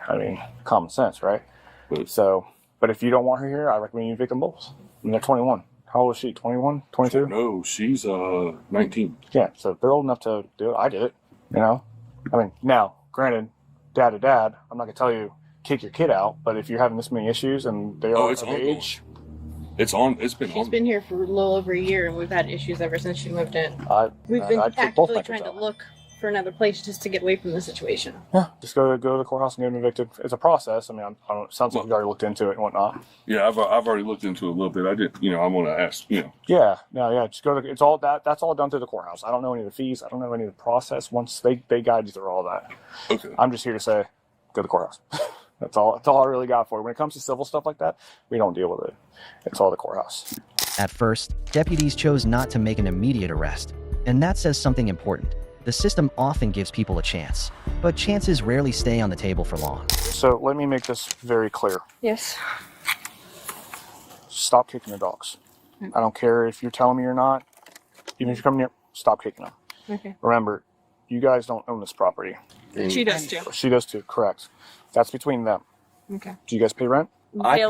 Common sense, right? But if you don't want her here, I recommend you evict them both. They're 21. How old is she? 21? 22? No, she's 19. Yeah, so they're old enough to do it. I did it, Now, granted, dad to dad, I'm not going to tell you, kick your kid out, but if you're having this many issues and they are it's of ongoing. age, it's on. It's been She's on. been here for a little over a year, and we've had issues ever since she moved in. We've been I'd kick both actively my trying kids to out. look for another place just to get away from the situation. Yeah, just go to the courthouse and get them evicted. It's a process. I mean, I don't, it sounds like you've already looked into it and whatnot. Yeah, I've already looked into it a little bit. I did. I want to ask. Yeah, no, just go to. It's all that. That's all done through the courthouse. I don't know any of the fees. I don't know any of the process. Once they guide you through all that. Okay. I'm just here to say, go to the courthouse. That's all. That's all I really got for you. When it comes to civil stuff like that, we don't deal with it. It's all the courthouse. At first, deputies chose not to make an immediate arrest, and that says something important. The system often gives people a chance, but chances rarely stay on the table for long. So let me make this very clear. Yes. Stop kicking the dogs. I don't care if you're telling me or not. Even if you're coming here, stop kicking them. Okay. Remember, you guys don't own this property. She does too. She does too, correct. That's between them. Okay. Do you guys pay rent? I pay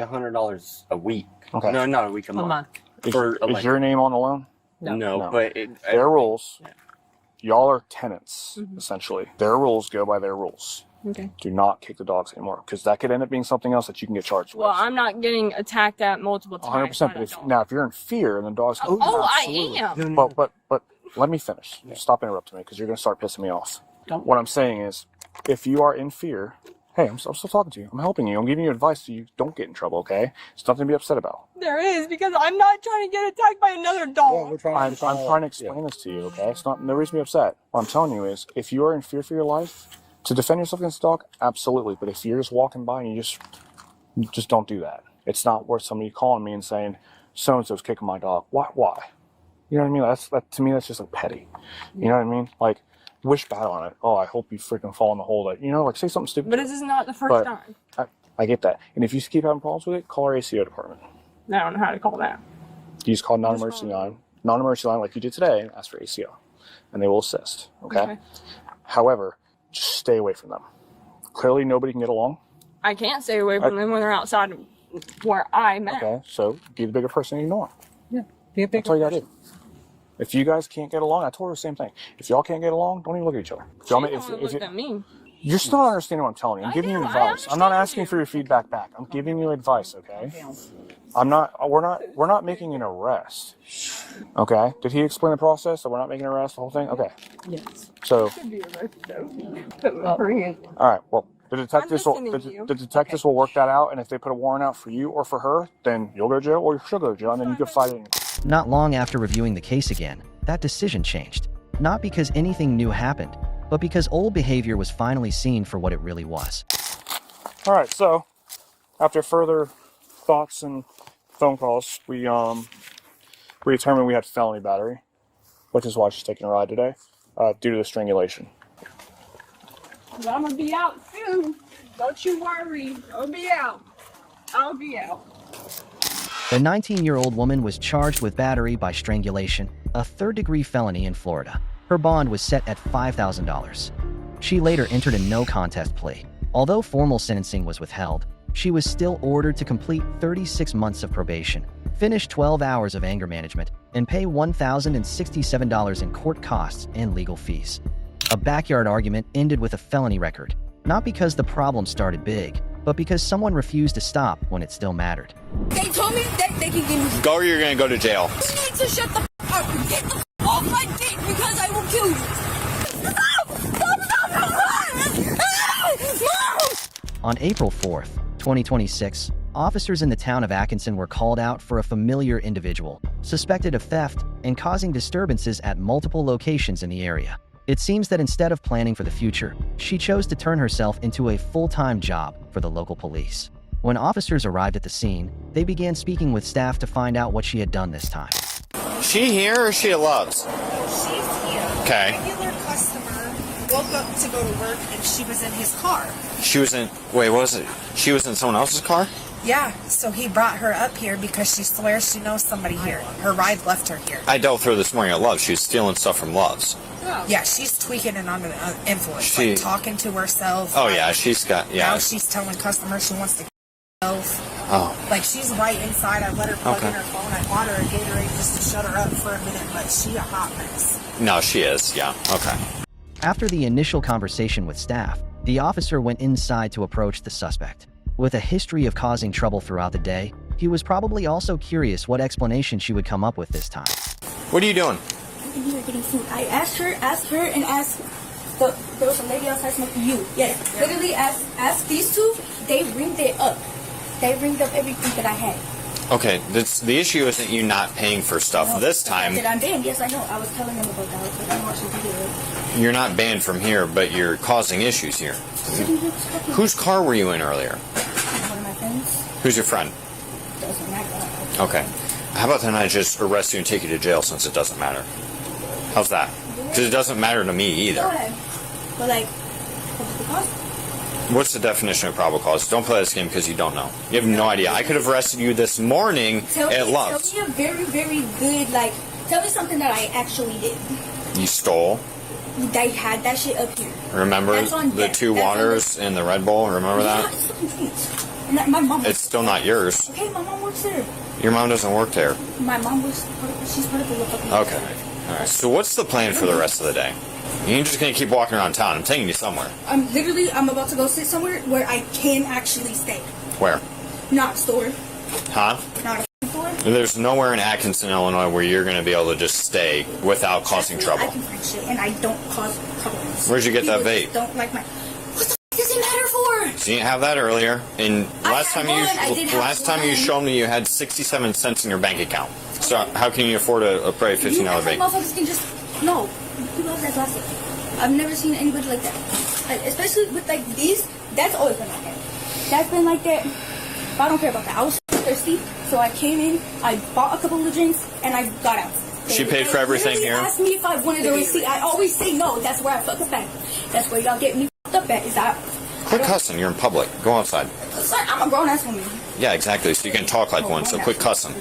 $100 a week. Okay. No, not a week, a month. Is your name on the loan? No, but their rules. Y'all are tenants, essentially. Their rules go by their rules. Okay. Do not kick the dogs anymore, because that could end up being something else that you can get charged with. Well, I'm not getting attacked at multiple times. 100%. But if you're in fear and the dogs, I am. But let me finish. Stop interrupting me, because you're going to start pissing me off. What I'm saying is, if you are in fear, hey, I'm still talking to you. I'm helping you. I'm giving you advice so you don't get in trouble. Okay? It's nothing to be upset about. There is, because I'm not trying to get attacked by another dog. I'm trying to explain this to you, okay? It's not no reason to be upset. What I'm telling you is, if you are in fear for your life, to defend yourself against a dog, absolutely. But if you're just walking by and you just don't do that. It's not worth somebody calling me and saying, so and so's kicking my dog. Why? You know what I mean? That to me, that's just like petty. You know what I mean? Like, wish bad on it. Oh, I hope you freaking fall in the hole. Like, like say something stupid. But this is not the first time. I get that. And if you keep having problems with it, call our ACO department. I don't know how to call that. You just call non-emergency line like you did today, and ask for ACO, and they will assist. Okay. However, just stay away from them. Clearly, nobody can get along. I can't stay away from them when they're outside where I'm at. Okay, so be the bigger person and ignore them. Yeah, be a bigger That's all you gotta do. If you guys can't get along, I told her the same thing. If y'all can't get along, don't even look at each other. Look at me. You're still not understanding what I'm telling you. I'm giving you advice. I'm not asking for your feedback back. I'm giving you advice, okay? We're not making an arrest. Okay? Did he explain the process that we're not making an arrest, the whole thing? Okay. Yes. So, All all right, well, the detectives will work that out, and if they put a warrant out for you or for her, then you'll go to jail or she'll go to jail, and then you can fight it. Not long after reviewing the case again, that decision changed. Not because anything new happened, but because old behavior was finally seen for what it really was. All right, so after further thoughts and phone calls, we determined we had felony battery, which is why she's taking a ride today, due to the strangulation. I'm gonna be out soon. Don't you worry. I'll be out. I'll be out. The 19-year-old woman was charged with battery by strangulation, a third-degree felony in Florida. Her bond was set at $5,000. She later entered a no-contest plea. Although formal sentencing was withheld, she was still ordered to complete 36 months of probation, finish 12 hours of anger management, and pay $1,067 in court costs and legal fees. A backyard argument ended with a felony record, not because the problem started big, but because someone refused to stop when it still mattered. They told me that they can give me. Go or you're gonna go to jail. You need to shut the up and get the off my dick because I will kill you. On April 4th, 2026, officers in the town of Atkinson were called out for a familiar individual, suspected of theft and causing disturbances at multiple locations in the area. It seems that instead of planning for the future, she chose to turn herself into a full-time job for the local police. When officers arrived at the scene, they began speaking with staff to find out what she had done this time. She here or is she at Love's? She's here. Okay. A regular customer woke up to go to work and she was in his car. She was in, wait, what was it? She was in someone else's car? Yeah, so he brought her up here because she swears she knows somebody here. Her ride left her here. I dealt with her this morning at Love's. She was stealing stuff from Love's. Yeah, she's tweaking and under the influence. She- like talking to herself. Oh, yeah, she's got, yeah. Now she's telling customers she wants to kill herself. Oh. Like, she's right inside. I let her plug in Okay. her phone. I bought her a Gatorade just to shut her up for a minute, but she a hot mess. No, she is, yeah, okay. After the initial conversation with staff, The officer went inside to approach the suspect. With a history of causing trouble throughout the day, he was probably also curious what explanation she would come up with this time. What are you doing? I'm here getting food. I asked her, and asked there was a lady outside smoking you. Yes. Yeah. Literally asked these two, they ringed it up. They ringed up everything that I had. Okay, the issue isn't you not paying for stuff. No, this time... That I'm banned. Yes, I know. I was telling them about that. But I'm watching video. You're not banned from here, but you're causing issues here. Whose car were you in earlier? One of my friends. Who's your friend? Doesn't matter. Okay. How about then I just arrest you and take you to jail since it doesn't matter? How's that? Because it doesn't matter to me either. Go ahead. But like, what's the cost? What's the definition of probable cause? Don't play this game because you don't know. You have no idea. I could have arrested you this morning at Love's. Tell me a very, very good, like, tell me something that I actually did. You stole. They had that shit up here. Remember the two waters and the Red Bull? Remember that? And that my mom. It's still not yours. Okay, my mom works there. Your mom doesn't work there. My mom works. She's part of the fucking. Okay. All right. So what's the plan for the rest of the day? You're just gonna keep walking around town. I'm taking you somewhere. I'm about to go sit somewhere where I can actually stay. Where? Not a store. Huh? Not a store. There's nowhere in Atkinson, Illinois where you're gonna be able to just stay without causing trouble. I can find shit and I don't cause problems. Where'd you get that vape? Don't like my. What the f does it matter for? So you didn't have that earlier, and last time you showed me you had 67 cents in your bank account. So how can you afford a probably $15 vape? Motherfuckers can just no. People have that plastic. I've never seen anybody like that. Like, especially with like these. That's always been like that. That's been like that. But I don't care about that. I was thirsty, so I came in. I bought a couple of drinks, and I got out. She paid for everything here. Asked me if I wanted a receipt. I always say no. That's where I fuck up at. That's where y'all get me fucked up at. Is that? Quit cussing. You're in public. Go outside. I'm a grown ass woman. Yeah, exactly. So you can talk like one. So quit cussing.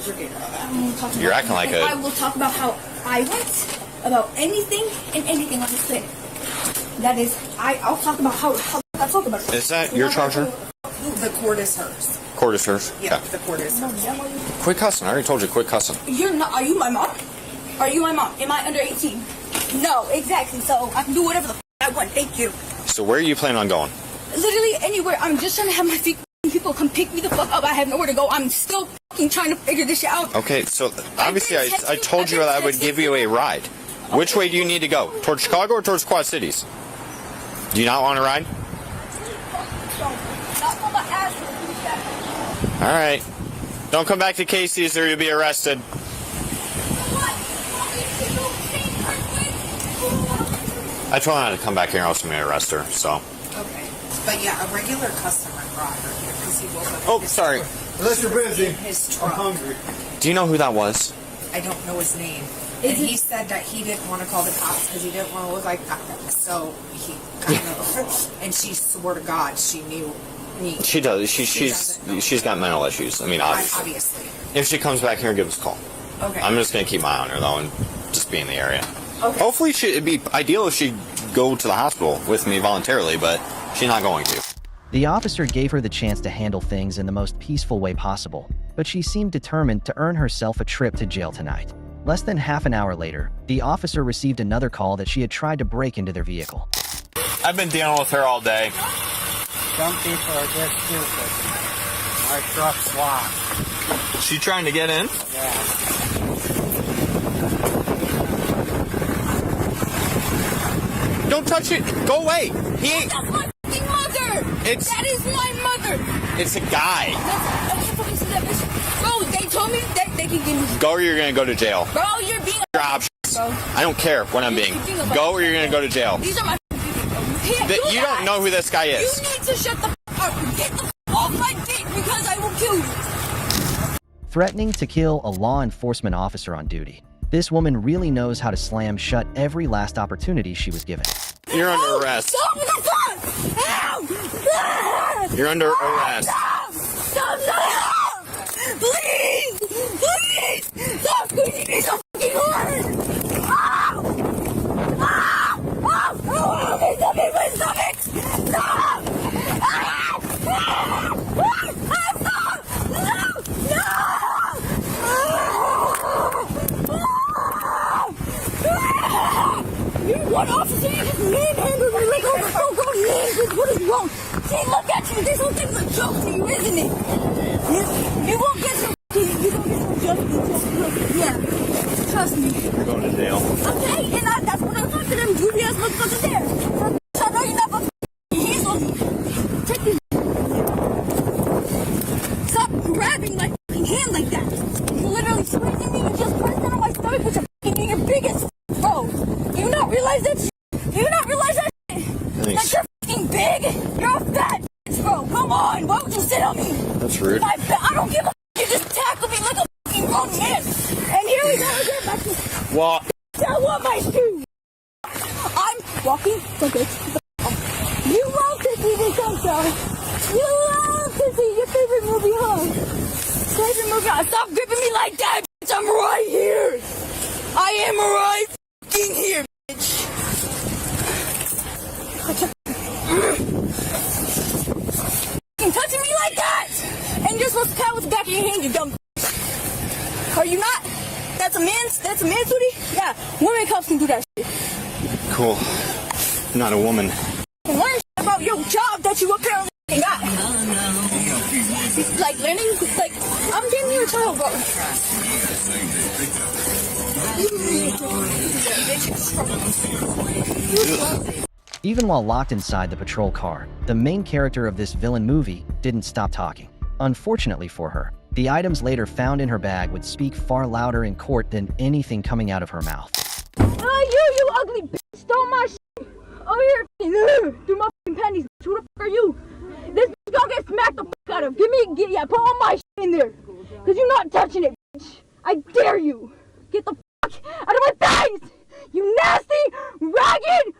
You're acting like a. I will talk about how I went about anything and anything on this planet. That is, I'll talk about how I talk about it. Is that your charger? The cord is hers. Cord is hers? Yeah, the cord is hers. Quit cussing. I already told you quit cussing. You're not. Are you my mom? Are you my mom? Am I under 18? No, exactly. So I can do whatever the f I want. Thank you. So where are you planning on going? Literally anywhere. I'm just trying to have my feet. People come pick me the fuck up. I have nowhere to go. I'm still fucking trying to figure this shit out. Okay, so obviously I told you that I would give you a ride. Okay. Which way do you need to go? Towards Chicago or towards Quad Cities? Do you not want to ride? Alright. Don't come back to Casey's or you'll be arrested. I told her not to come back here or else I'm going to arrest her, so. Okay. But yeah, a regular customer brought her here because he woke up. Oh, sorry. Unless you're busy. In his truck. I'm hungry. Do you know who that was? I don't know his name. And he said that he didn't want to call the cops because he didn't want to look like that. So he kind of, and she swore to God she knew me. She does. She's got mental issues. I mean, obviously. If she comes back here, give us a call. Okay. I'm just going to keep my eye on her, though, and just be in the area. Okay. Hopefully, it'd be ideal if she'd go to the hospital with me voluntarily, but she's not going to. The officer gave her the chance to handle things in the most peaceful way possible, but she seemed determined to earn herself a trip to jail tonight. Less than half an hour later, the officer received another call that she had tried to break into their vehicle. I've been dealing with her all day. Some people are just stupid. My truck's locked. She trying to get in? Yeah. Don't touch it. Go away. He ain't. That's my fucking mother. That is my mother. It's a guy. Bro, they told me that they can give me. Go or you're going to go to jail. Bro, you're being. Your options. Bro. I don't care what I'm being. Go or you're going to go to jail. These are my people. You don't know who this guy is. You need to shut the up. Get the off my dick because I will kill you. Threatening to kill a law enforcement officer on duty. This woman really knows how to slam shut every last opportunity she was given. You're under arrest. You're under arrest. Stop. Please. Please. Stop squeezing me so fucking hard. Stop. You one officer, you just manhandled me like, oh, God, what is You won't get some justice. Yeah. Trust me. You're going to jail. Okay, and that's what I'm talking to them goofy ass motherfuckers there. I know you're not gonna hands on me. Take these. Stop grabbing my fucking hand like that. You're literally squeezing me and just pressing on my stomach with your fucking your biggest. Bro, do you not realize that shit? Do you not realize that shit? Like you're fucking big. You're a fat bitch, bro. Come on. Why would you sit on me? That's rude. I don't give a. You just tackle me like a fucking grown man. And here we go again. Back to. Walk. I want my shoes. I'm walking. Okay. You love to see this, I'm sorry. You love to see your favorite movie, huh? Favorite movie, huh? Stop gripping me like that, bitch. I'm right here. I am right fucking here, bitch. Fucking touching me like that. And you're supposed to pat with the back of your hand, you dumb. Are you not? That's a man's duty? Yeah, women cops can do that shit. Cool. Not a woman. And learn about your job that you apparently got. Like learning, like, I'm getting you a child, bro. Even while locked inside the patrol car, the main character of this villain movie didn't stop talking. Unfortunately for her, the items later found in her bag would speak far louder in court than anything coming out of her mouth. You ugly bitch, stole my shit. Over here, through my fucking panties. Who the fuck are you? This bitch gonna get smacked the fuck out of. Put all my shit in there. Cause you're not touching it, bitch. I dare you. Get the fuck out of my face! You nasty, ragged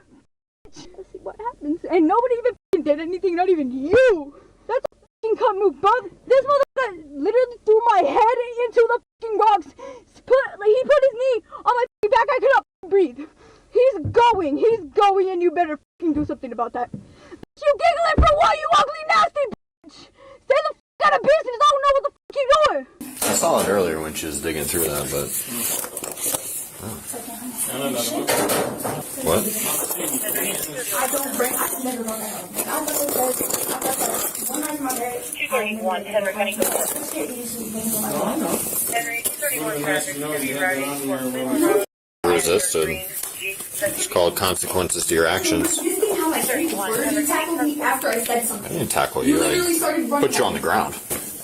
bitch. Let's see what happens. And nobody even fucking did anything, not even you. That's a fucking cut move, bro. This motherfucker literally threw my head into the fucking rocks. He put his knee on my fucking back. I cannot breathe. He's going, and you better fucking do something about that. Bitch, you giggling for what, you ugly nasty bitch? Stay the fuck out of business. I don't know what the fuck you doing. I saw it earlier when she was digging through that, but... Oh. What? I don't bring. I never run that. I never said. One night in my bed. 231 Henry Henry. Henry 231 Henry. Resisted. It's called consequences to your actions. You see how I tackled me after I said something? I didn't tackle you. You literally started running. Put you on the ground.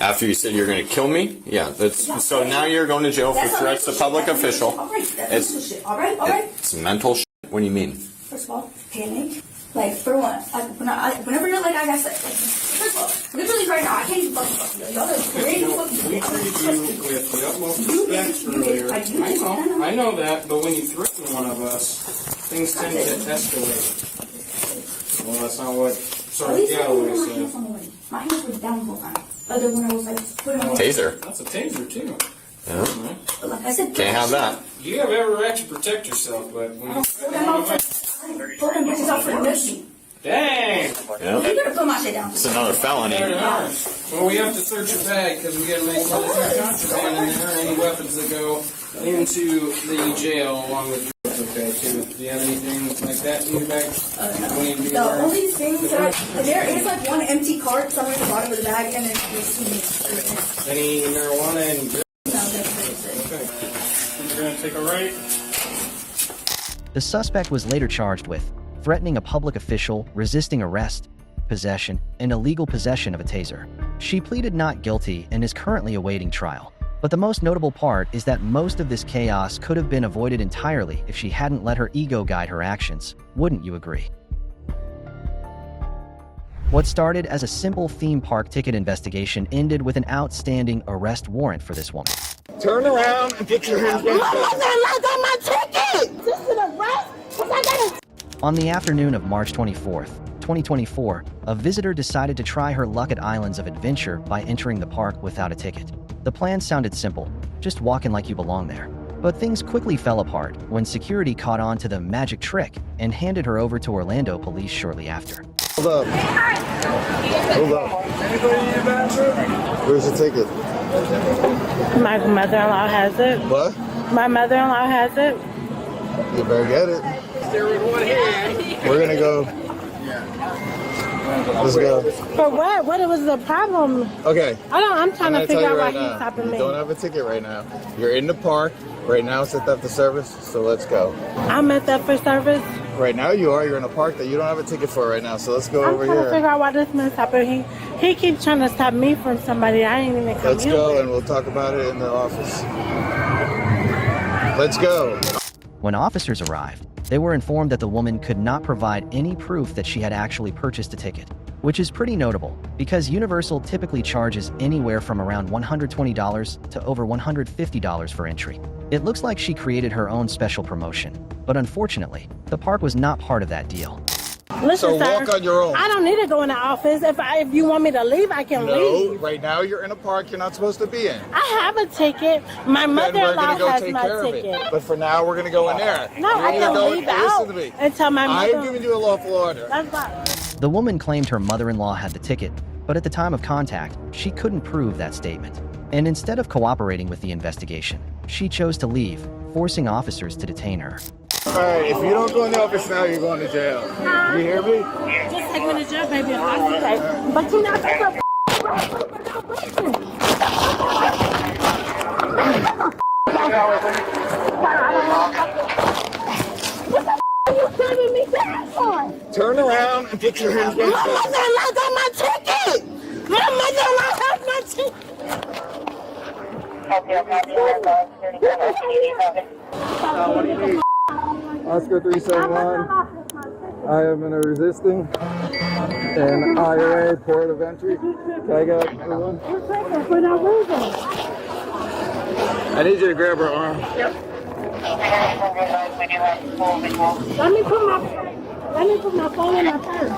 After you said you're going to kill me? Yeah. So now you're going to jail for threats to public official. It's mental shit. What do you mean? First of all, panic. Like, for one, whenever you're like, I got sex, like, first of all, literally right now, I can't even fucking fuck you. Y'all are crazy fucking With the utmost respect earlier. I know that, but when you threaten one of us, things tend to escalate. Well, that's not what Sergeant Galloway said. My hands were down the whole time. Other when I was like, putting on Taser. That's a taser, too. Yeah. Like I said, can't have that. You have every right to protect yourself, but when you threaten one of us... Pull them bitches out for the mission. Dang! Yeah. You gotta put my shit down. It's another felony. Well, we have to search your bag because we gotta make sure there's no contraband in there, any weapons that go into the jail along with drugs, okay, too. Do you have anything like that in your bag? The only thing that there is like one empty cart somewhere at the bottom of the bag, and then there's two minutes. Any marijuana and drugs? No, that's okay. We're gonna take a right. The suspect was later charged with threatening a public official, resisting arrest, possession, and illegal possession of a taser. She pleaded not guilty and is currently awaiting trial. But the most notable part is that most of this chaos could have been avoided entirely if she hadn't let her ego guide her actions. Wouldn't you agree? What started as a simple theme park ticket investigation ended with an outstanding arrest warrant for this woman. Turn around and put your hands down. my ticket! This is an arrest? On the afternoon of March 24th, 2024, a visitor decided to try her luck at Islands of Adventure by entering the park without a ticket. The plan sounded simple, just walk in like you belong there. But things quickly fell apart when security caught on to the magic trick and handed her over to Orlando police shortly after. Hold up. Hold up. Where's the ticket? My mother-in-law has it. What? My mother-in-law has it. You better get it. We're gonna go. Let's go. For what? What was the problem? Okay. I'm trying to figure out why he's now. stopping You me. don't have a ticket right now. You're in the park. Right now it's at the service, so let's go. I'm at that for service. Right now you are. You're in a park that you don't have a ticket for right now, so let's go over I'm trying to here. figure out why this man stopping. He keeps trying to stop me from somebody I ain't even come Let's here go with. and we'll talk about it in the office. Let's go. When officers arrived, they were informed that the woman could not provide any proof that she had actually purchased a ticket, which is pretty notable because Universal typically charges anywhere from around $120 to over $150 for entry. It looks like she created her own special promotion, but unfortunately, the park was not part of that deal. Listen, So walk sir, on your own. I don't need to go in the office. If you want me to leave, I can leave. No, right now you're in a park you're not supposed to be in. I have a ticket. My Then we're mother-in-law gonna go has take my care ticket. of it. But for now, we're gonna go in there. No, You're I gonna can go leave listen out to me. until my mother. I've given you a lawful order. That's fine. The woman claimed her mother-in-law had the ticket, but at the time of contact, she couldn't prove that statement. And instead of cooperating with the investigation, she chose to leave, forcing officers to detain her. All right, if you don't go in the office now, you're going to jail. You hear me? Just take me to jail, baby, if that's okay. But you're not going Turn around and put your hands back. My mother-in-law got my ticket! My mother-in-law has my ticket! What do you need? Oscar 371. I am in a resisting and IRA port of entry. Can I get one? I need you to grab her arm. Let me put my phone in my purse.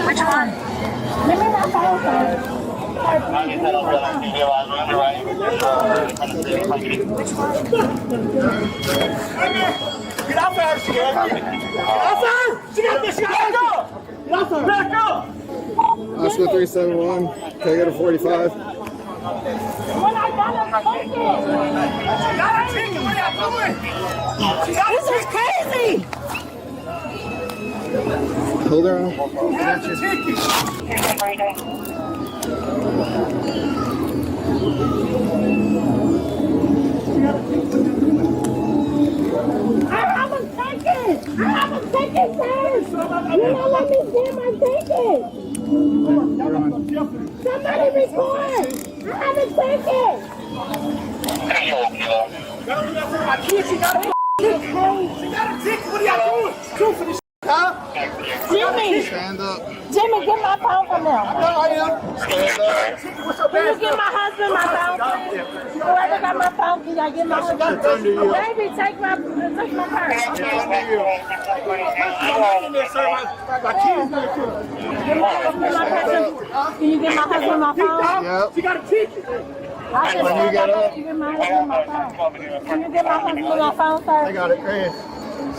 Which one? Give me my phone, sir. Get out there, she got She got this, she got go! Get out there! Back up! Oscar 371. Can I get a 45? When I got a ticket! What are y'all doing? This is crazy! Hold her on. You have the ticket! I have a ticket! I have a ticket, sir! You don't let me see my ticket! Somebody record! I have a ticket! She got a ticket! What are y'all doing? Two for this huh? Jimmy! Stand up. Jimmy, get my phone from them. I am. Stand up. Can you get my husband my phone, please? Whoever got my phone, can y'all get my husband? Baby, take my purse. My kids got it. Can you get my husband my phone? Yep. She got a ticket. I can When you get up. you get my husband my phone. Can you get my husband my phone, sir? I got it, Chris.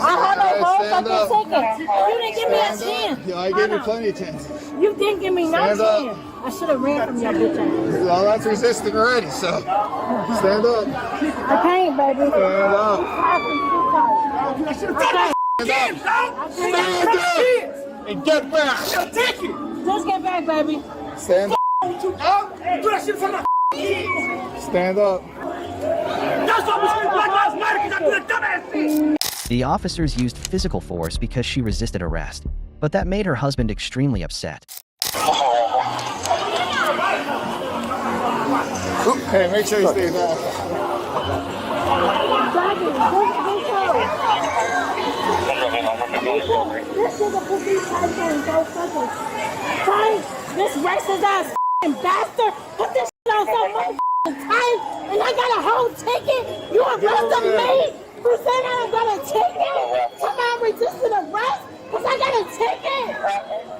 I have a whole Stand up. fucking ticket. You didn't give me a chance. Yeah, I gave you plenty of chances. You didn't give me no Stand up. chance. I should have ran from your bitch ass. Well, that's resisting already, so stand up. I can't, baby. Stand up. Okay. Stand up. Stand up. And get back. Just get back, baby. Stand up. Do that shit for my kids. Stand up. That's why we scream Black Lives Matter, because I do that dumbass shit. The officers used physical force because she resisted arrest, but that made her husband extremely upset. Hey, make sure you stay back. This is a police tycoon, go fucking tight. This racist ass bastard put this shit on so motherfucking tight, and I got a whole ticket. You arrested me for saying I got a ticket? Somehow resisted arrest because I got a ticket.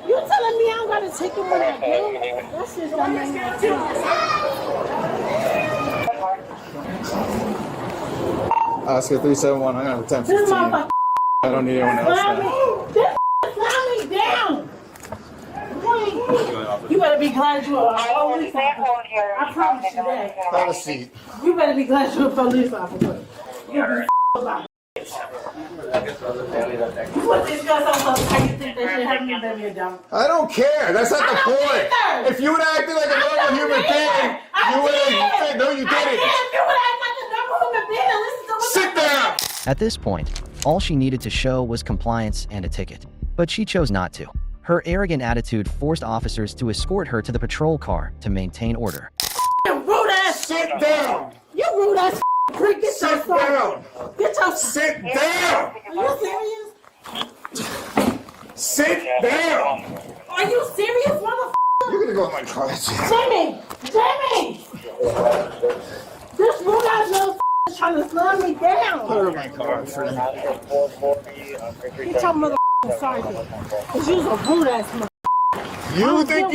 You telling me I don't got a ticket when I do? That shit don't make no sense. Oscar 371. I'm gonna attempt 15. I don't need anyone else now. This me down. You better be glad you're a police officer. I promise you that. Have a seat. You better be glad you're a police officer. You better be about Put these guys on how you think they should have me, baby, or don't. I don't care. That's not the point. If you would have acted like a normal human being, you would have said, no, you didn't. If you would act like a normal human being and listen to what Sit down. At this point, all she needed to show was compliance and a ticket. But she chose not to. Her arrogant attitude forced officers to escort her to the patrol car to maintain order. You rude ass. Sit down. You rude ass prick. Get Sit down. Get your Sit down. Are you serious? Sit down. Are you serious, motherfucker? You're gonna go in my car. Jimmy! This rude ass little is trying to slam me down. Put her in my car. Get your motherfucking sergeant. Cause you's a rude ass motherfucker. You think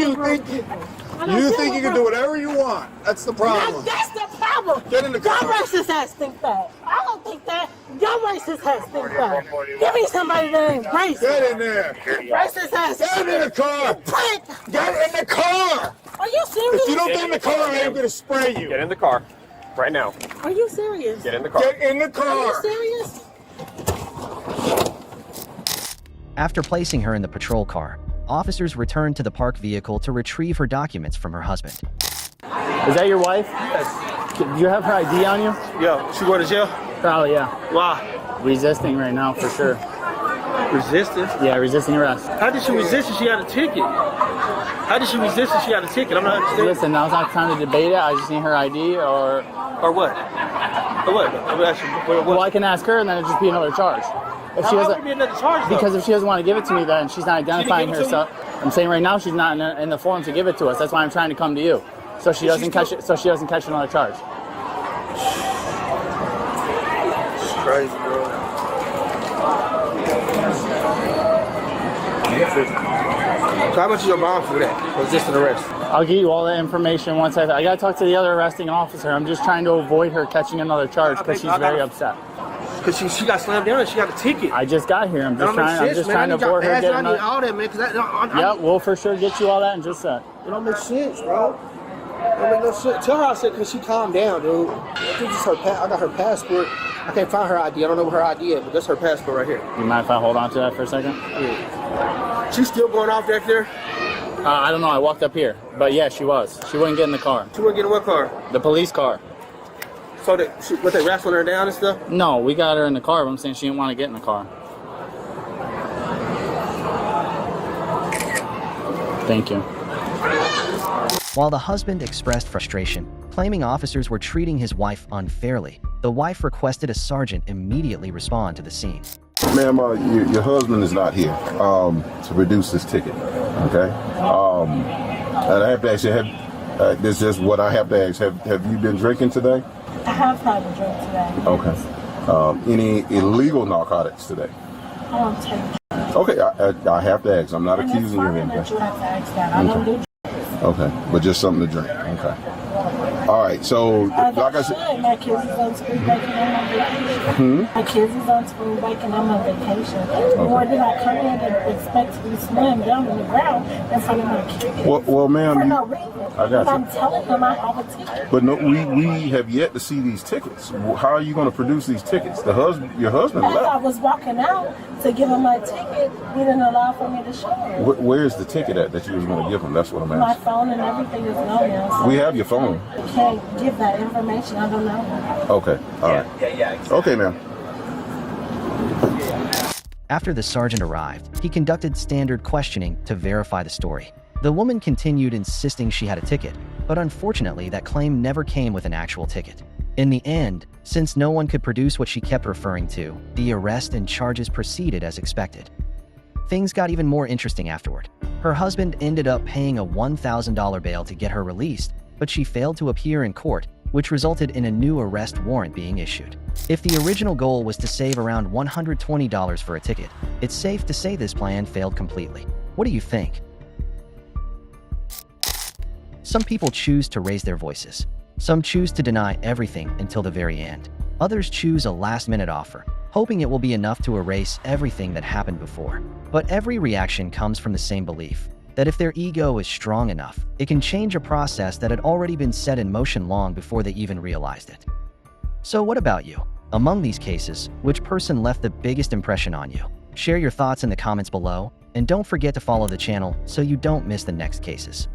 you can do whatever you want. That's the problem. That's the problem. Get in the car. Your racist ass think that. I don't think that. Your racist ass think that. Give me somebody that ain't racist. Get in there. Racist ass. Get in the car. Prick. Get in the car. Are you serious? If you don't get in the car, I am gonna spray you. Get in the car. Right now. Are you serious? Get in the car. Get in the Are car. you serious? After placing her in the patrol car, officers returned to the parked vehicle to retrieve her documents from her husband. Is that your wife? Yes. Do you have her ID on you? Yo, she go to jail? Probably, yeah. Why? Resisting right now, for sure. Resisting? Yeah, resisting arrest. How did she resist if she had a ticket? How did she resist if she had a ticket? I'm not understanding. Listen, now's not time to debate it. I just need her ID or... Or what? Or what? Well, I can ask her and then it'll just be another charge. If she How doesn't, would it be another charge, though? because if she doesn't want to give it to me, then she's not identifying give it to herself. I'm saying right now she's not in the forum to give it to us. That's why I'm trying to come to you, so she doesn't catch it. So she doesn't catch another charge. It's crazy, bro. So how much is your bond for that? Or just an arrest? I'll give you all the information once I gotta talk to the other arresting officer. I'm just trying to avoid her catching another charge because she's very upset. Because she got slammed down and she got a ticket. I just got here. I'm just trying to avoid her getting another. all that, man. Yeah, we'll for sure get you all that in just a sec. It don't make sense, bro. It don't make no sense. Tell her I said because she calmed down, dude. I think it's her. I got her passport. I can't find her ID. I don't know where her ID is, but that's her passport right here. You mind if I hold on to that for a second? Yeah. She's still going off back there? I don't know. I walked up here, but yeah, she was. She wouldn't get in the car. She wouldn't get in what car? The police car. So they wrestling her down and stuff? No, we got her in the car, but I'm saying she didn't want to get in the car. Thank you. While the husband expressed frustration, claiming officers were treating his wife unfairly, the wife requested a sergeant immediately respond to the scene. Ma'am, your husband is not here to reduce this ticket, okay? And I have to ask you, this is what I have to ask. Have you been drinking today? I have had a drink today. Okay. Any illegal narcotics today? I don't take. Okay, I have to ask. I'm not And accusing you of it's fine anything. that you have to ask that. I don't do. Okay, but just something to drink. Okay. All right, so like I said, My kids is on spring break and I'm on vacation. My kids is on spring break and I'm on vacation. More than I come in and expect to be slammed down on the ground in front of my kids. well, ma'am, For no reason. I got you. I'm telling them I have a ticket. But no, we have yet to see these tickets. How are you going to produce these tickets? Your husband As I left. was walking out to give him my ticket, he didn't allow for me to show him. Where's the ticket at that you was going to give him? That's what I'm My asking. phone and everything is gone now. So We have your phone. I can't give that information. I don't know. Okay. All right. Okay, ma'am. After the sergeant arrived, he conducted standard questioning to verify the story. The woman continued insisting she had a ticket, but unfortunately that claim never came with an actual ticket. In the end, since no one could produce what she kept referring to, the arrest and charges proceeded as expected. Things got even more interesting afterward. Her husband ended up paying a $1,000 bail to get her released, but she failed to appear in court, which resulted in a new arrest warrant being issued. If the original goal was to save around $120 for a ticket, it's safe to say this plan failed completely. What do you think? Some people choose to raise their voices. Some choose to deny everything until the very end. Others choose a last-minute offer, hoping it will be enough to erase everything that happened before. But every reaction comes from the same belief, that if their ego is strong enough, it can change a process that had already been set in motion long before they even realized it. So what about you? Among these cases, which person left the biggest impression on you? Share your thoughts in the comments below, and don't forget to follow the channel so you don't miss the next cases.